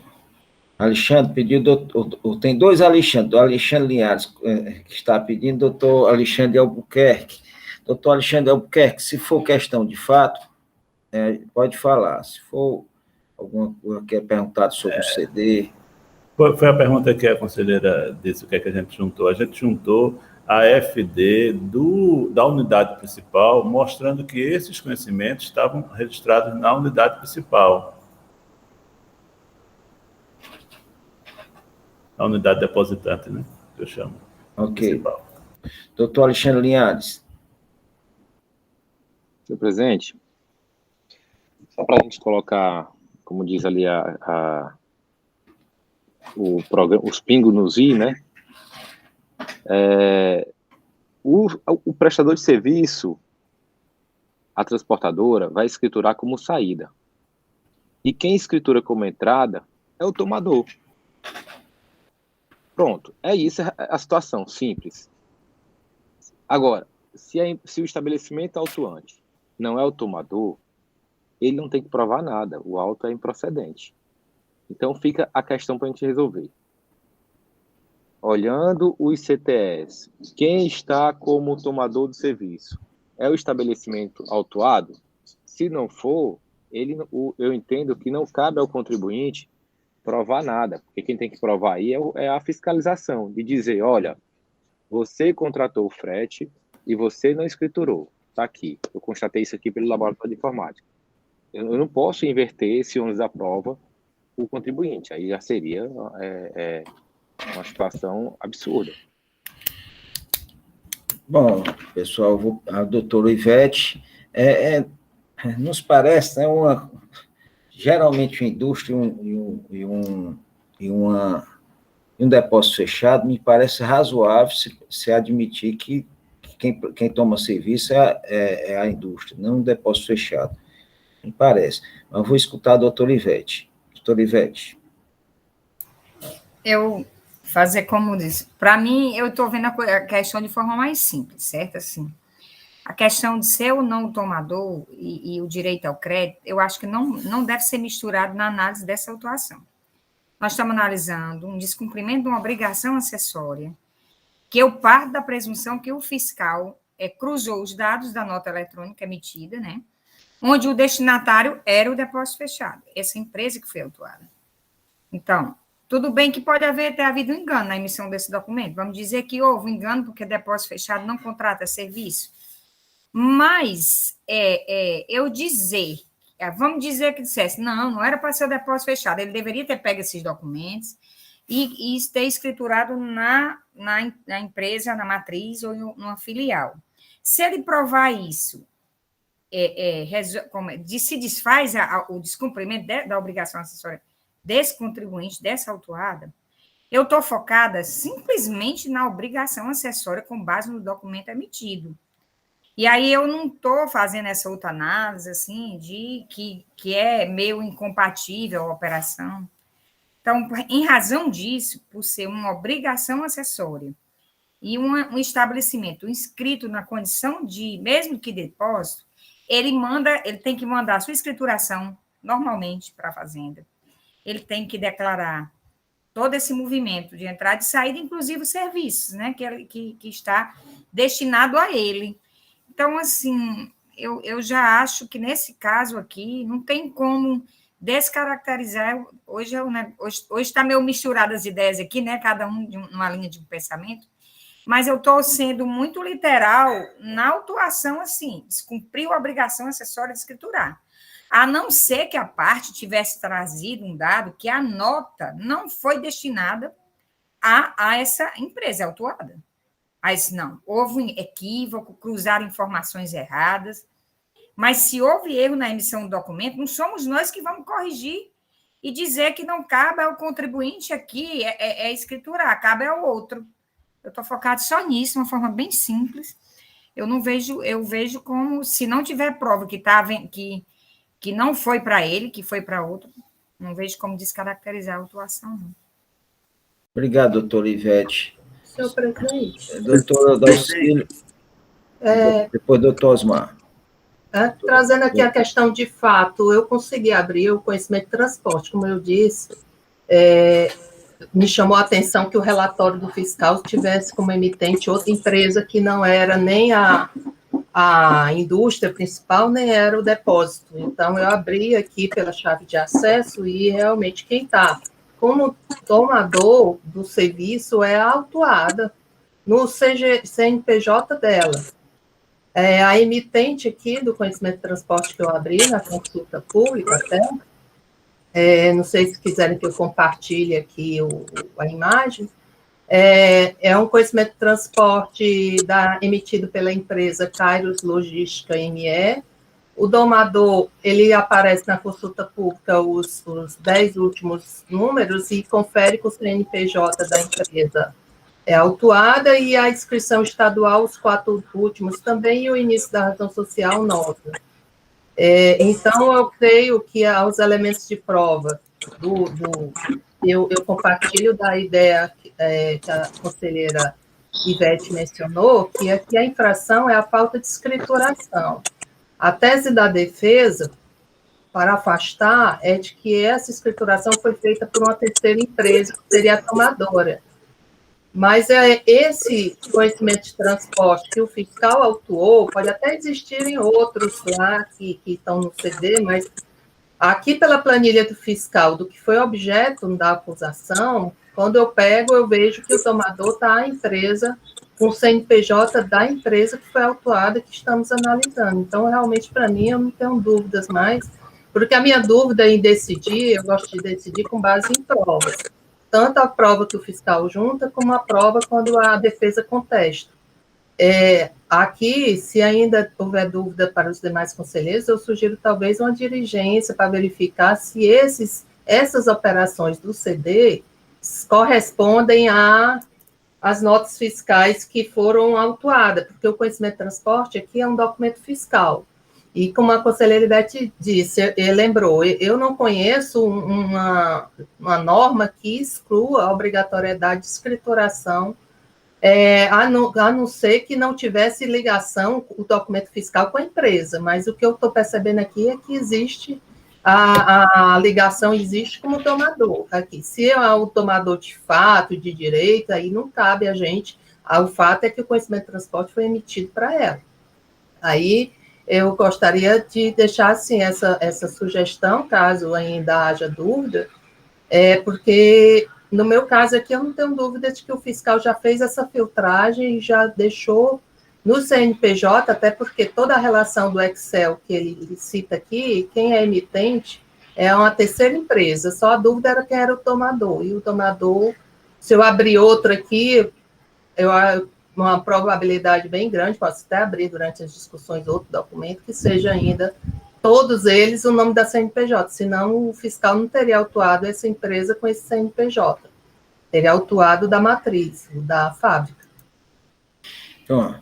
Alexandre pediu, tem dois Alexandre, o Alexandre Linhares, que está pedindo, doutor Alexandre Albuquerque. Doutor Alexandre Albuquerque, se for questão de fato, pode falar. Se for alguma coisa que é perguntado sobre o CD. Foi a pergunta que a conselheira disse, o que é que a gente juntou. A gente juntou a FD da unidade principal, mostrando que esses conhecimentos estavam registrados na unidade principal. A unidade depositante, né? Que eu chamo. Ok. Principal. Doutor Alexandre Linhares. Senhor presidente, só para a gente colocar, como diz ali o programa, os pingos nos i, né? O prestador de serviço, a transportadora, vai escriturar como saída. E quem escritura como entrada é o tomador. Pronto, é isso a situação, simples. Agora, se o estabelecimento autuante não é o tomador, ele não tem que provar nada, o auto é improcedente. Então fica a questão para a gente resolver. Olhando o ICTS, quem está como tomador do serviço é o estabelecimento autuado? Se não for, eu entendo que não cabe ao contribuinte provar nada, porque quem tem que provar aí é a fiscalização, de dizer, olha, você contratou o frete e você não escriturou, está aqui, eu constatei isso aqui pelo laboratório de informática. Eu não posso inverter esse ônus da prova o contribuinte, aí já seria uma situação absurda. Bom, pessoal, a doutora Ivete, nos parece, geralmente a indústria e um depósito fechado, me parece razoável se admitir que quem toma serviço é a indústria, não um depósito fechado. Me parece. Mas vou escutar a doutora Ivete. Doutora Ivete. Eu fazer como disse. Para mim, eu estou vendo a questão de forma mais simples, certo? Assim, a questão de ser ou não o tomador e o direito ao crédito, eu acho que não deve ser misturado na análise dessa autuação. Nós estamos analisando um descumprimento de uma obrigação acessória, que eu parto da presunção que o fiscal cruzou os dados da nota eletrônica emitida, né? Onde o destinatário era o depósito fechado, essa empresa que foi autuada. Então, tudo bem que pode ter havido um engano na emissão desse documento. Vamos dizer que houve um engano porque depósito fechado não contrata serviço. Mas eu dizer, vamos dizer que dissesse, não era para ser o depósito fechado, ele deveria ter pego esses documentos e ter escriturado na empresa, na matriz ou numa filial. Se ele provar isso, se desfaz o descumprimento da obrigação acessória desse contribuinte, dessa autuada, eu estou focada simplesmente na obrigação acessória com base no documento emitido. E aí eu não estou fazendo essa outra análise, assim, de que é meio incompatível a operação. Então, em razão disso, por ser uma obrigação acessória e um estabelecimento inscrito na condição de, mesmo que depósito, ele tem que mandar a sua escrituração normalmente para a fazenda. Ele tem que declarar todo esse movimento de entrada e saída, inclusive os serviços, né, que está destinado a ele. Então, assim, eu já acho que nesse caso aqui não tem como descaracterizar. Hoje está meio misturado as ideias aqui, né, cada um numa linha de pensamento, mas eu estou sendo muito literal na autuação, assim, descumpriu a obrigação acessória de escriturar. A não ser que a parte tivesse trazido um dado que a nota não foi destinada a essa empresa autuada. Mas não, houve um equívoco, cruzaram informações erradas, mas se houve erro na emissão do documento, não somos nós que vamos corrigir e dizer que não cabe ao contribuinte aqui escriturar, cabe ao outro. Eu estou focado só nisso, de uma forma bem simples. Eu vejo como, se não tiver prova que não foi para ele, que foi para outro, não vejo como descaracterizar a autuação, não. Obrigado, doutora Ivete. Senhor presidente. Doutora Dalcílio. Depois, doutor Osmar. Trazendo aqui a questão de fato, eu consegui abrir o conhecimento de transporte, como eu disse, me chamou a atenção que o relatório do fiscal tivesse como emitente outra empresa que não era nem a indústria principal, nem era o depósito. Então, eu abri aqui pela chave de acesso e realmente quem está como tomador do serviço é a autuada no CNPJ dela. A emitente aqui do conhecimento de transporte que eu abri na consulta pública até, não sei se quiserem que eu compartilhe aqui a imagem, é um conhecimento de transporte emitido pela empresa Kairos Logística ME. O domador, ele aparece na consulta pública os 10 últimos números e confere com o CNPJ da empresa autuada e a inscrição estadual, os 4 últimos também, e o início da razão social, 9. Então, eu creio que os elementos de prova eu compartilho da ideia que a conselheira Ivete mencionou, que aqui a infração é a falta de escrituração. A tese da defesa, para afastar, é de que essa escrituração foi feita por uma terceira empresa, que seria a tomadora. Mas esse conhecimento de transporte que o fiscal autuou, pode até existirem outros lá que estão no CD, mas aqui pela planilha do fiscal, do que foi objeto da acusação, quando eu pego, eu vejo que o tomador está a empresa, com o CNPJ da empresa que foi autuada, que estamos analisando. Então, realmente, para mim, eu não tenho dúvidas mais, porque a minha dúvida em decidir, eu gosto de decidir com base em provas. Tanto a prova que o fiscal junta, como a prova quando a defesa contesta. Aqui, se ainda houver dúvida para os demais conselheiros, eu sugiro talvez uma diligência para verificar se essas operações do CD correspondem às notas fiscais que foram autuadas, porque o conhecimento de transporte aqui é um documento fiscal. E como a conselheira Ivete disse, lembrou, eu não conheço uma norma que exclua a obrigatoriedade de escrituração, a não ser que não tivesse ligação o documento fiscal com a empresa, mas o que eu estou percebendo aqui é que existe, a ligação existe como tomador. Aqui, se é o tomador de fato, de direito, aí não cabe a gente, o fato é que o conhecimento de transporte foi emitido para ela. Aí, eu gostaria de deixar, assim, essa sugestão, caso ainda haja dúvida, porque, no meu caso aqui, eu não tenho dúvida de que o fiscal já fez essa filtragem e já deixou No CNPJ, até porque toda a relação do Excel que ele cita aqui, quem é emitente é uma terceira empresa, só a dúvida era quem era o tomador, e o tomador, se eu abrir outro aqui, uma probabilidade bem grande, posso até abrir durante as discussões outro documento, que seja ainda, todos eles, o nome da CNPJ, senão o fiscal não teria autuado essa empresa com esse CNPJ, teria autuado da matriz, da fábrica. Então,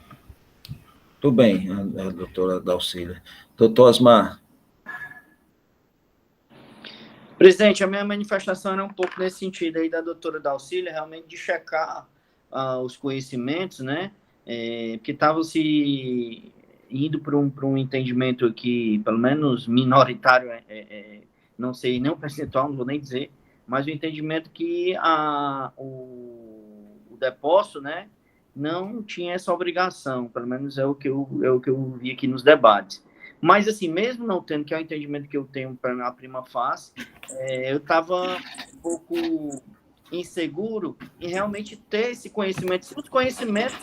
tudo bem, a doutora Dalcília. Doutor Osmar. Presidente, a minha manifestação era um pouco nesse sentido aí da doutora Dalcília, realmente de checar os conhecimentos, né? Porque estavam se indo para um entendimento que, pelo menos minoritário, não sei nem o percentual, não vou nem dizer, mas o entendimento que o depósito, né, não tinha essa obrigação, pelo menos é o que eu vi aqui nos debates. Mas, assim, mesmo não tendo, que é o entendimento que eu tenho para a prima facie, eu estava um pouco inseguro em realmente ter esse conhecimento. Se os conhecimentos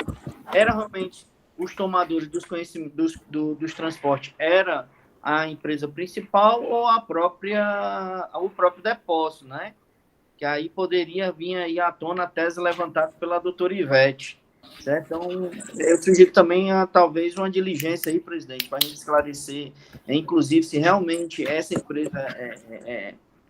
eram realmente os tomadores dos conhecimentos dos transportes, era a empresa principal ou o próprio depósito, né? Que aí poderia vir aí à tona a tese levantada pela doutora Ivete. Certo? Então, eu sugiro também, talvez, uma diligência aí, presidente, para a gente esclarecer, inclusive, se realmente essa empresa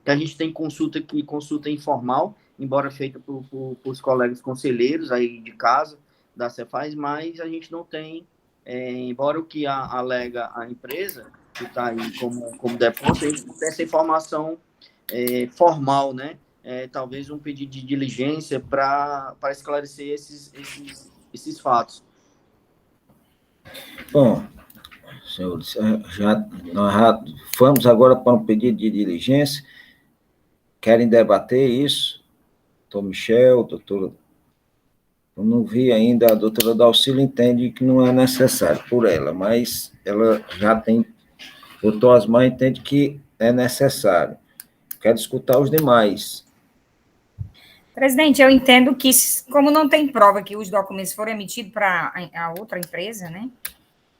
que a gente tem consulta informal, embora feita por os colegas conselheiros aí de casa, da Cefaz, mas a gente não tem, embora o que alega a empresa, que está aí como depósito, a gente não tem essa informação formal, né? Talvez um pedido de diligência para esclarecer esses fatos. Bom, senhores, nós já vamos agora para um pedido de diligência. Querem debater isso? Doutor Michel, doutora... Eu não vi ainda, a doutora Dalcília entende que não é necessário por ela, mas ela já tem... O doutor Osmar entende que é necessário. Quero escutar os demais. Presidente, eu entendo que, como não tem prova que os documentos foram emitidos para a outra empresa, né?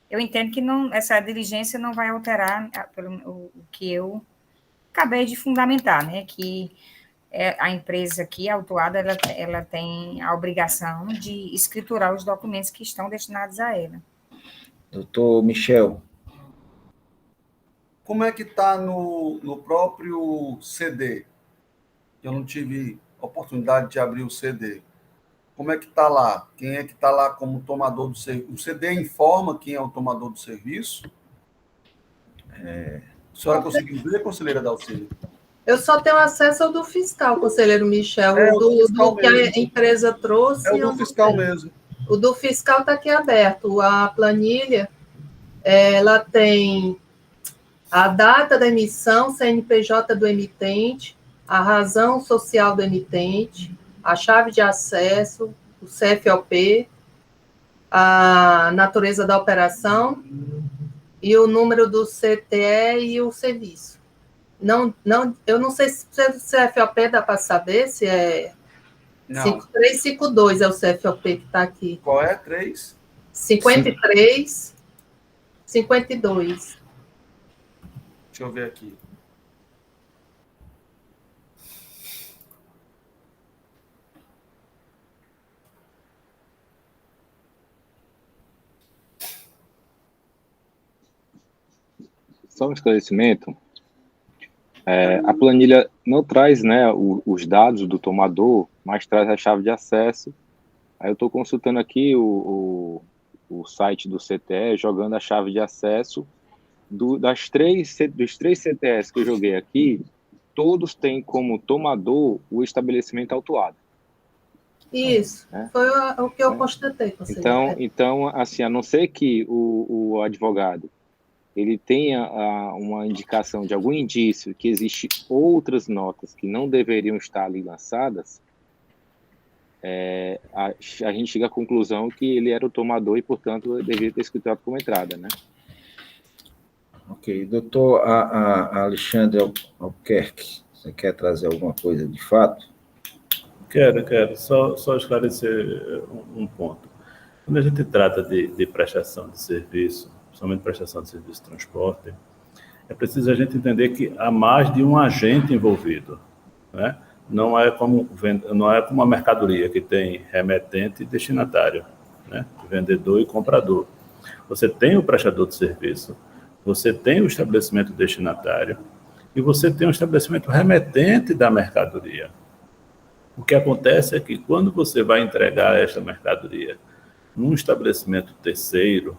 Eu entendo que essa diligência não vai alterar o que eu acabei de fundamentar, né? Que a empresa aqui, autuada, ela tem a obrigação de escriturar os documentos que estão destinados a ela. Doutor Michel. Como é que está no próprio CD? Eu não tive oportunidade de abrir o CD. Como é que está lá? Quem é que está lá como tomador do serviço? O CD informa quem é o tomador do serviço? A senhora conseguiu ver, conselheira Dalcília? Eu só tenho acesso ao do fiscal, conselheiro Michel. Do que a empresa trouxe. É o do fiscal mesmo. O do fiscal está aqui aberto. A planilha, ela tem a data da emissão, CNPJ do emitente, a razão social do emitente, a chave de acesso, o CFOP, a natureza da operação e o número do CTE e o serviço. Eu não sei se o CFOP dá para saber se é... 5352 é o CFOP que está aqui. Qual é? 3? 53, 52. Deixa eu ver aqui. Só um esclarecimento. A planilha não traz, né, os dados do tomador, mas traz a chave de acesso. Aí eu estou consultando aqui o site do CTE, jogando a chave de acesso. Dos três CTEs que eu joguei aqui, todos têm como tomador o estabelecimento autuado. Isso, foi o que eu constatei, conselheiro. Então, assim, a não ser que o advogado ele tenha uma indicação de algum indício que existe outras notas que não deveriam estar ali lançadas, a gente chega à conclusão que ele era o tomador e, portanto, deveria ter escriturado como entrada, né? Ok. Doutor Alexandre Albuquerque, você quer trazer alguma coisa de fato? Quero. Só esclarecer um ponto. Quando a gente trata de prestação de serviço, principalmente prestação de serviço de transporte, é preciso a gente entender que há mais de um agente envolvido, né? Não é como uma mercadoria que tem remetente e destinatário, né? Vendedor e comprador. Você tem o prestador de serviço, você tem o estabelecimento destinatário e você tem o estabelecimento remetente da mercadoria. O que acontece é que quando você vai entregar esta mercadoria num estabelecimento terceiro,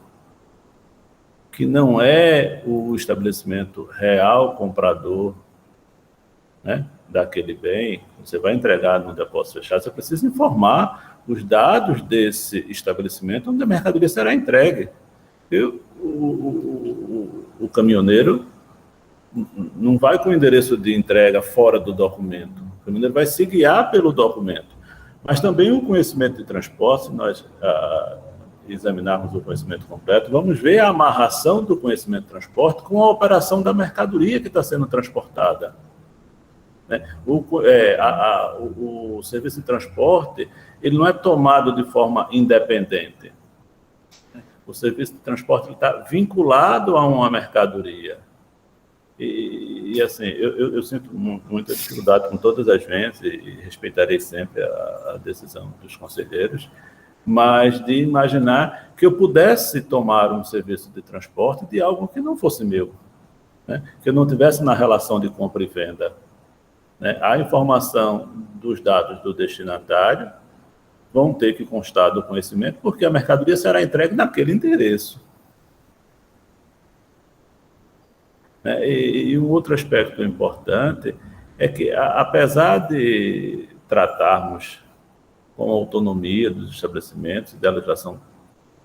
que não é o estabelecimento real comprador, né, daquele bem, você vai entregar no depósito fechado, você precisa informar os dados desse estabelecimento onde a mercadoria será entregue. O caminhoneiro não vai com o endereço de entrega fora do documento. O caminhoneiro vai se guiar pelo documento. Mas também o conhecimento de transporte, se nós examinarmos o conhecimento completo, vamos ver a amarração do conhecimento de transporte com a operação da mercadoria que está sendo transportada. O serviço de transporte, ele não é tomado de forma independente. O serviço de transporte está vinculado a uma mercadoria. E assim, eu sinto muita dificuldade com todas as vezes e respeitarei sempre a decisão dos conselheiros, mas de imaginar que eu pudesse tomar um serviço de transporte de algo que não fosse meu, né? Que eu não tivesse na relação de compra e venda, né? A informação dos dados do destinatário vão ter que constar do conhecimento, porque a mercadoria será entregue naquele endereço. E um outro aspecto importante é que, apesar de tratarmos com a autonomia dos estabelecimentos e da legislação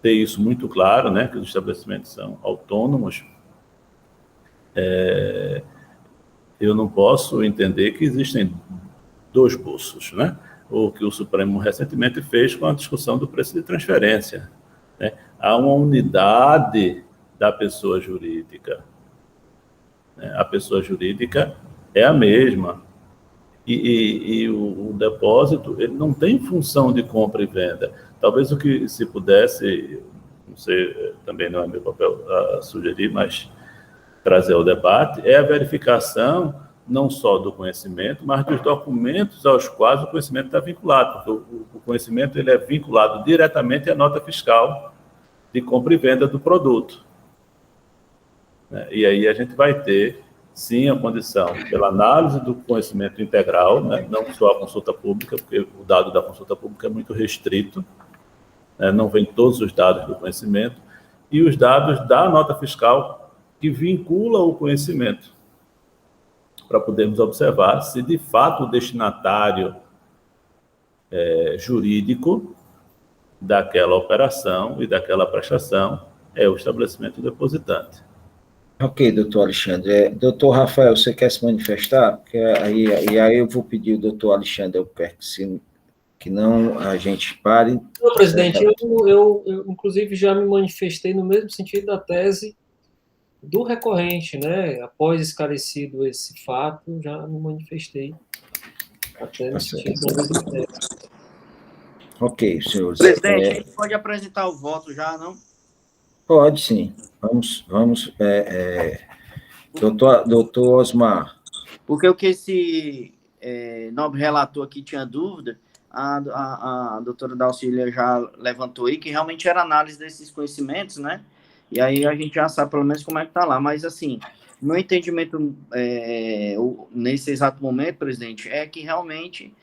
ter isso muito claro, né, que os estabelecimentos são autônomos, eu não posso entender que existem dois bolsos, né? O que o Supremo recentemente fez com a discussão do preço de transferência, né? Há uma unidade da pessoa jurídica. A pessoa jurídica é a mesma. E o depósito, ele não tem função de compra e venda. Talvez o que se pudesse, não sei, também não é meu papel sugerir, mas trazer ao debate, é a verificação não só do conhecimento, mas dos documentos aos quais o conhecimento está vinculado, porque o conhecimento ele é vinculado diretamente à nota fiscal de compra e venda do produto. E aí a gente vai ter, sim, a condição, pela análise do conhecimento integral, né, não só a consulta pública, porque o dado da consulta pública é muito restrito, né, não vem todos os dados do conhecimento, e os dados da nota fiscal que vincula o conhecimento, para podermos observar se, de fato, o destinatário jurídico daquela operação e daquela prestação é o estabelecimento depositante. Ok, doutor Alexandre. Doutor Rafael, você quer se manifestar? Porque aí eu vou pedir o doutor Alexandre Albuquerque, que não a gente pare. Não, presidente, eu inclusive já me manifestei no mesmo sentido da tese do recorrente, né? Após esclarecido esse fato, já me manifestei até no sentido da mesma tese. Ok, senhores. Presidente, a gente pode apresentar o voto já, não? Pode, sim. Vamos. Doutor Osmar. Porque o que esse nobre relator aqui tinha dúvida, a doutora Dalcília já levantou aí, que realmente era análise desses conhecimentos, né? E aí a gente já sabe pelo menos como é que está lá. Mas, assim, meu entendimento nesse exato momento, presidente, é que realmente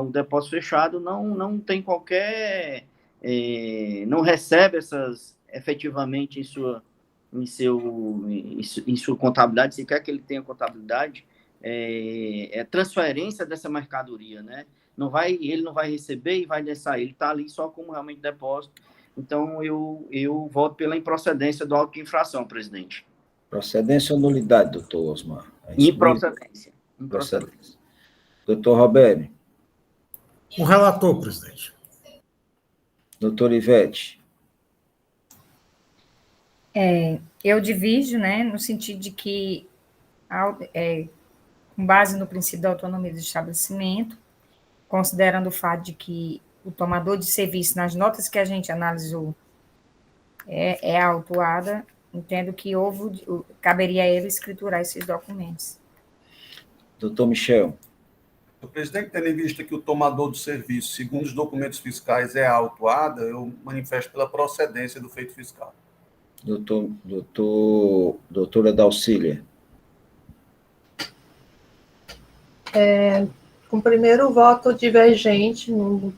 o depósito fechado não tem qualquer... não recebe essas efetivamente em sua contabilidade, se quer que ele tenha contabilidade, transferência dessa mercadoria, né? Ele não vai receber e vai sair, ele está ali só como realmente depósito. Então, eu voto pela improcedência do auto de infração, presidente. Procedência ou nulidade, doutor Osmar? Improcedência. Doutor Roberto. O relator, presidente. Doutor Ivete. Eu divido, né, no sentido de que, com base no princípio da autonomia do estabelecimento, considerando o fato de que o tomador de serviço, nas notas que a gente analisou, é autuada, entendo que caberia a ele escriturar esses documentos. Doutor Michel. O presidente, tendo em vista que o tomador do serviço, segundo os documentos fiscais, é autuada, eu manifesto pela procedência do feito fiscal. Doutora Dalcília. Com o primeiro voto divergente,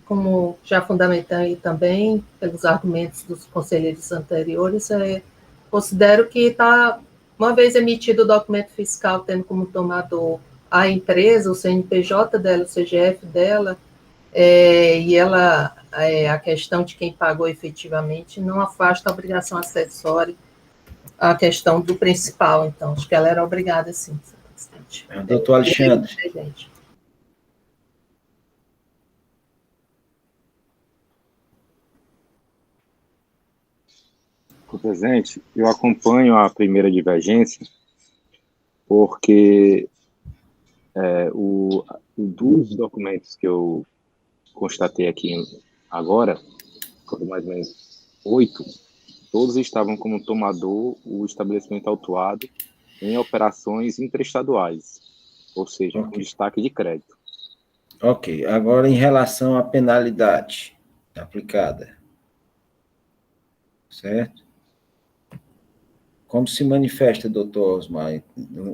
como já fundamentei também, pelos argumentos dos conselheiros anteriores, considero que está, uma vez emitido o documento fiscal, tendo como tomador a empresa, o CNPJ dela, o CGF dela, e ela, a questão de quem pagou efetivamente, não afasta a obrigação acessória à questão do principal. Então, acho que ela era obrigada, sim. Doutor Alexandre. Presidente, eu acompanho a primeira divergência porque dos documentos que eu constatei aqui agora, foram mais ou menos 8, todos estavam como tomador o estabelecimento autuado em operações interestaduais, ou seja, com destaque de crédito. Ok, agora em relação à penalidade aplicada, certo? Como se manifesta, doutor Osmar, em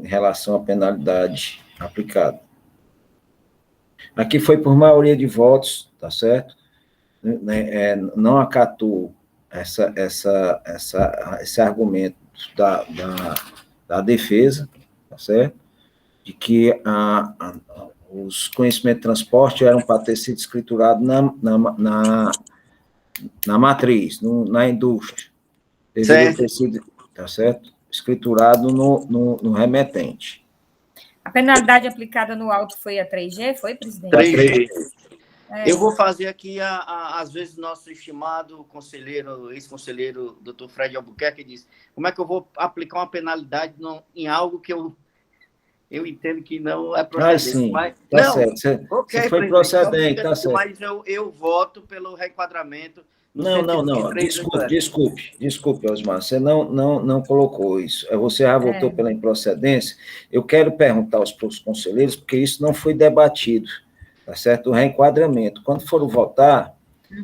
relação à penalidade aplicada? Aqui foi por maioria de votos, tá certo? Não acatou esse argumento da defesa, tá certo? De que os conhecimentos de transporte eram para ter sido escriturados na matriz, na indústria. Deveria ter sido, tá certo? Escriturado no remetente. A penalidade aplicada no auto foi a 3G, foi, presidente? 3G. Eu vou fazer aqui, às vezes, nosso estimado conselheiro, ex-conselheiro, doutor Fred Albuquerque, diz: como é que eu vou aplicar uma penalidade em algo que eu entendo que não é procedente? Sim, mas, tá não, certo. Você okay, foi procedente, tá certo. Mas eu voto pelo reenquadramento. Não. Desculpe, Osmar, você não colocou isso. Você já votou pela improcedência. Eu quero perguntar aos conselheiros, porque isso não foi debatido, tá certo? O reenquadramento. Quando for votar,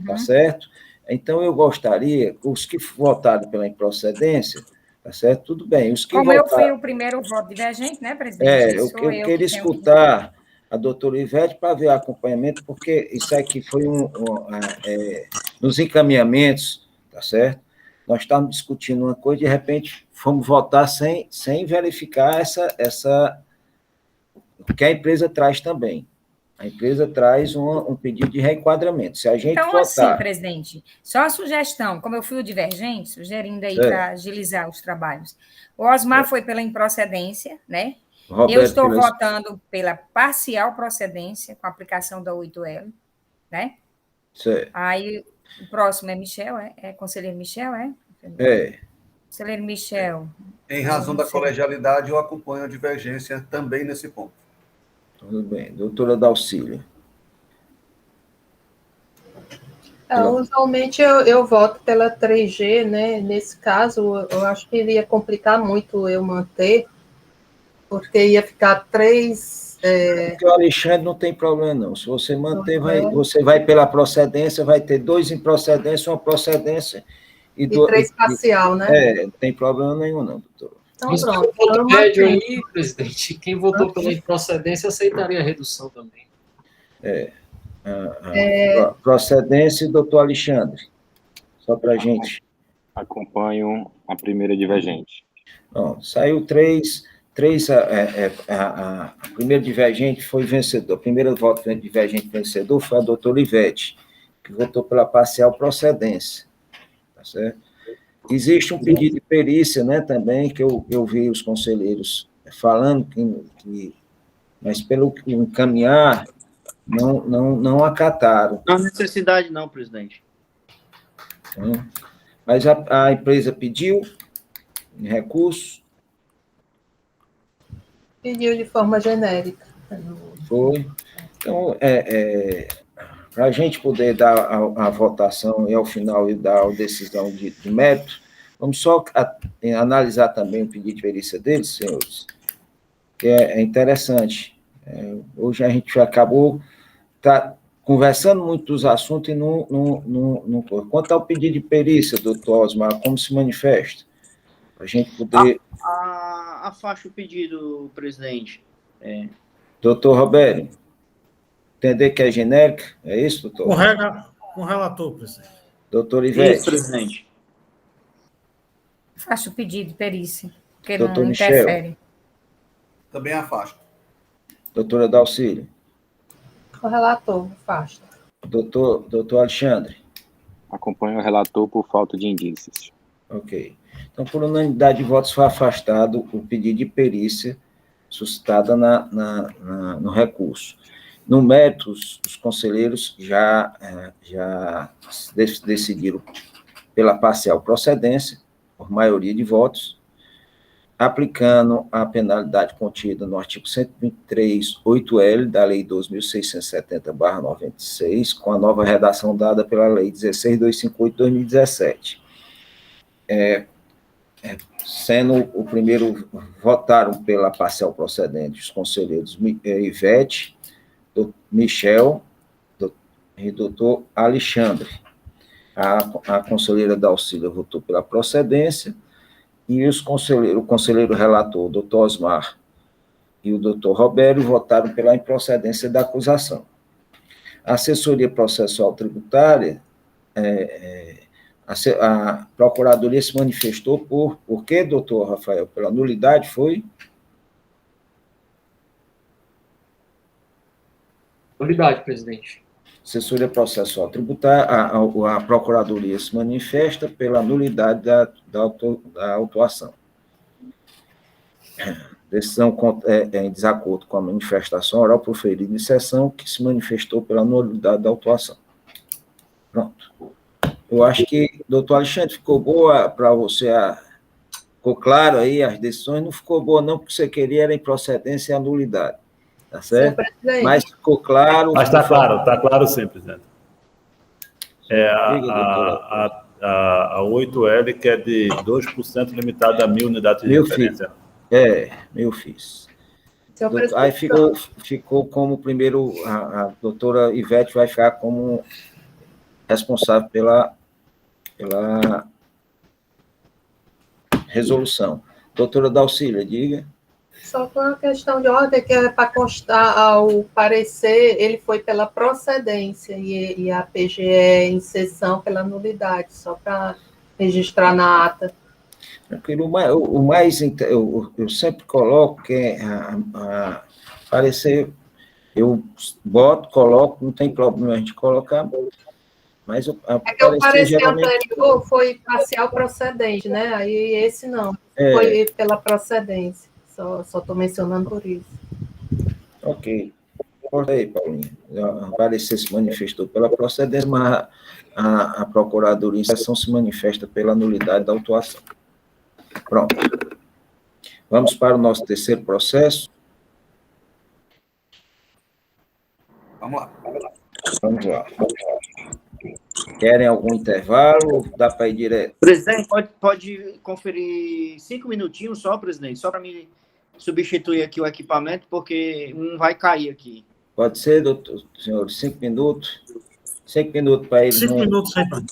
tá certo? Então, eu gostaria, os que votaram pela improcedência, tá certo? Tudo bem. Os que Como votaram, eu fui o primeiro voto divergente, né, presidente? eu queria escutar a doutora Ivete para ver o acompanhamento, porque isso aqui foi nos encaminhamentos, tá certo? Nós estávamos discutindo uma coisa, de repente fomos votar sem verificar o que a empresa traz também. A empresa traz um pedido de reenquadramento. Se a gente então, votar... assim, presidente, só a sugestão, como eu fui o divergente, sugerindo aí para agilizar os trabalhos. O Osmar foi pela improcedência, né? Roberto, eu estou votando pela parcial procedência, com a aplicação da 8L, né? Certo. Aí, o próximo é Michel, é conselheiro Michel, é? Conselheiro Michel. Em razão da colegialidade, eu acompanho a divergência também nesse ponto. Tudo bem. Doutora Dalcília. Usualmente eu voto pela 3G, né? Nesse caso, eu acho que iria complicar muito eu manter, porque ia ficar 3... Porque o Alexandre não tem problema, não. Se você manter, você vai pela procedência, vai ter 2 improcedência, uma procedência e 3 parcial, né? Não tem problema nenhum, não, doutor. Então, mas pronto. o voto médio aí, presidente, quem votou pela improcedência aceitaria a redução também. Procedência, doutor Alexandre. Só para a gente. Acompanho a primeira divergente. Bom, saiu 3. A primeira divergente foi vencedor. O primeiro voto divergente vencedor foi a doutora Ivete, que votou pela parcial procedência. Tá certo? Existe um pedido de perícia, né, também, que eu vi os conselheiros falando, mas pelo encaminhar, não acataram. Não há necessidade, não, presidente. Mas a empresa pediu em recurso. Pediu de forma genérica. Foi. Então, para a gente poder dar a votação e, ao final, dar a decisão de mérito, vamos só analisar também o pedido de perícia deles, senhores, que é interessante. Hoje a gente acabou conversando muito dos assuntos e não. Quanto ao pedido de perícia, doutor Osmar, como se manifesta? Para a gente poder. Afaste o pedido, presidente. Doutor Robério, entender que é genérica? É isso, doutor? Com o relator, presidente. Doutor Ivete. Isso, presidente. Faço o pedido de perícia, porque Doutor não Michel. interfere. Também afasto. Doutora Dalcília. O relator, afasta. Doutor Alexandre. Acompanho o relator por falta de indícios. Ok. Então, por unanimidade de votos, foi afastado o pedido de perícia suscitada no recurso. No mérito, os conselheiros já decidiram pela parcial procedência, por maioria de votos, aplicando a penalidade contida no artigo 123.8L da Lei 2.670/96, com a nova redação dada pela Lei 16.258/2017. Sendo o primeiro, votaram pela parcial procedente os conselheiros Ivete, Michel e doutor Alexandre. A conselheira Dalcília votou pela procedência, e o conselheiro relator, o doutor Osmar e o doutor Robério, votaram pela improcedência da acusação. A assessoria processual tributária, a Procuradoria se manifestou por quê, doutor Rafael? Pela nulidade, foi? Nulidade, presidente. Assessoria processual tributária, a Procuradoria se manifesta pela nulidade da autuação. Decisão em desacordo com a manifestação oral proferida em sessão, que se manifestou pela nulidade da autuação. Pronto. Eu acho que, doutor Alexandre, ficou boa para você, ficou claro aí as decisões, não ficou boa não, porque você queria era improcedência e a nulidade. Tá certo? Mas ficou claro. Mas está claro sim, presidente. A 8L, que é de 2% limitado a 1.000 unidades de referência. Meu fiz. Aí ficou como primeiro, a doutora Ivete vai ficar como responsável pela resolução. Doutora Dalcília, diga. Só com uma questão de ordem, que é para constar ao parecer, ele foi pela procedência e a PGE em sessão pela nulidade, só para registrar na ata. O mais, eu sempre coloco que é parecer, eu coloco, não tem problema a gente colocar, mas que o parecer geralmente anterior foi parcial procedente, né? Aí esse não, foi pela procedência. Só estou mencionando por isso. Ok. Corta aí, Paulinho. O parecer se manifestou pela procedência, mas a Procuradoria em sessão se manifesta pela nulidade da autuação. Pronto. Vamos para o nosso terceiro processo. Vamos lá. Vamos lá. Querem algum intervalo ou dá para ir direto? Presidente, pode conferir 5 minutinhos só, presidente, só para me substituir aqui o equipamento, porque vai cair aqui. Pode ser, doutor, senhor, 5 minutos? 5 minutos para ele. 5 minutos, sempre.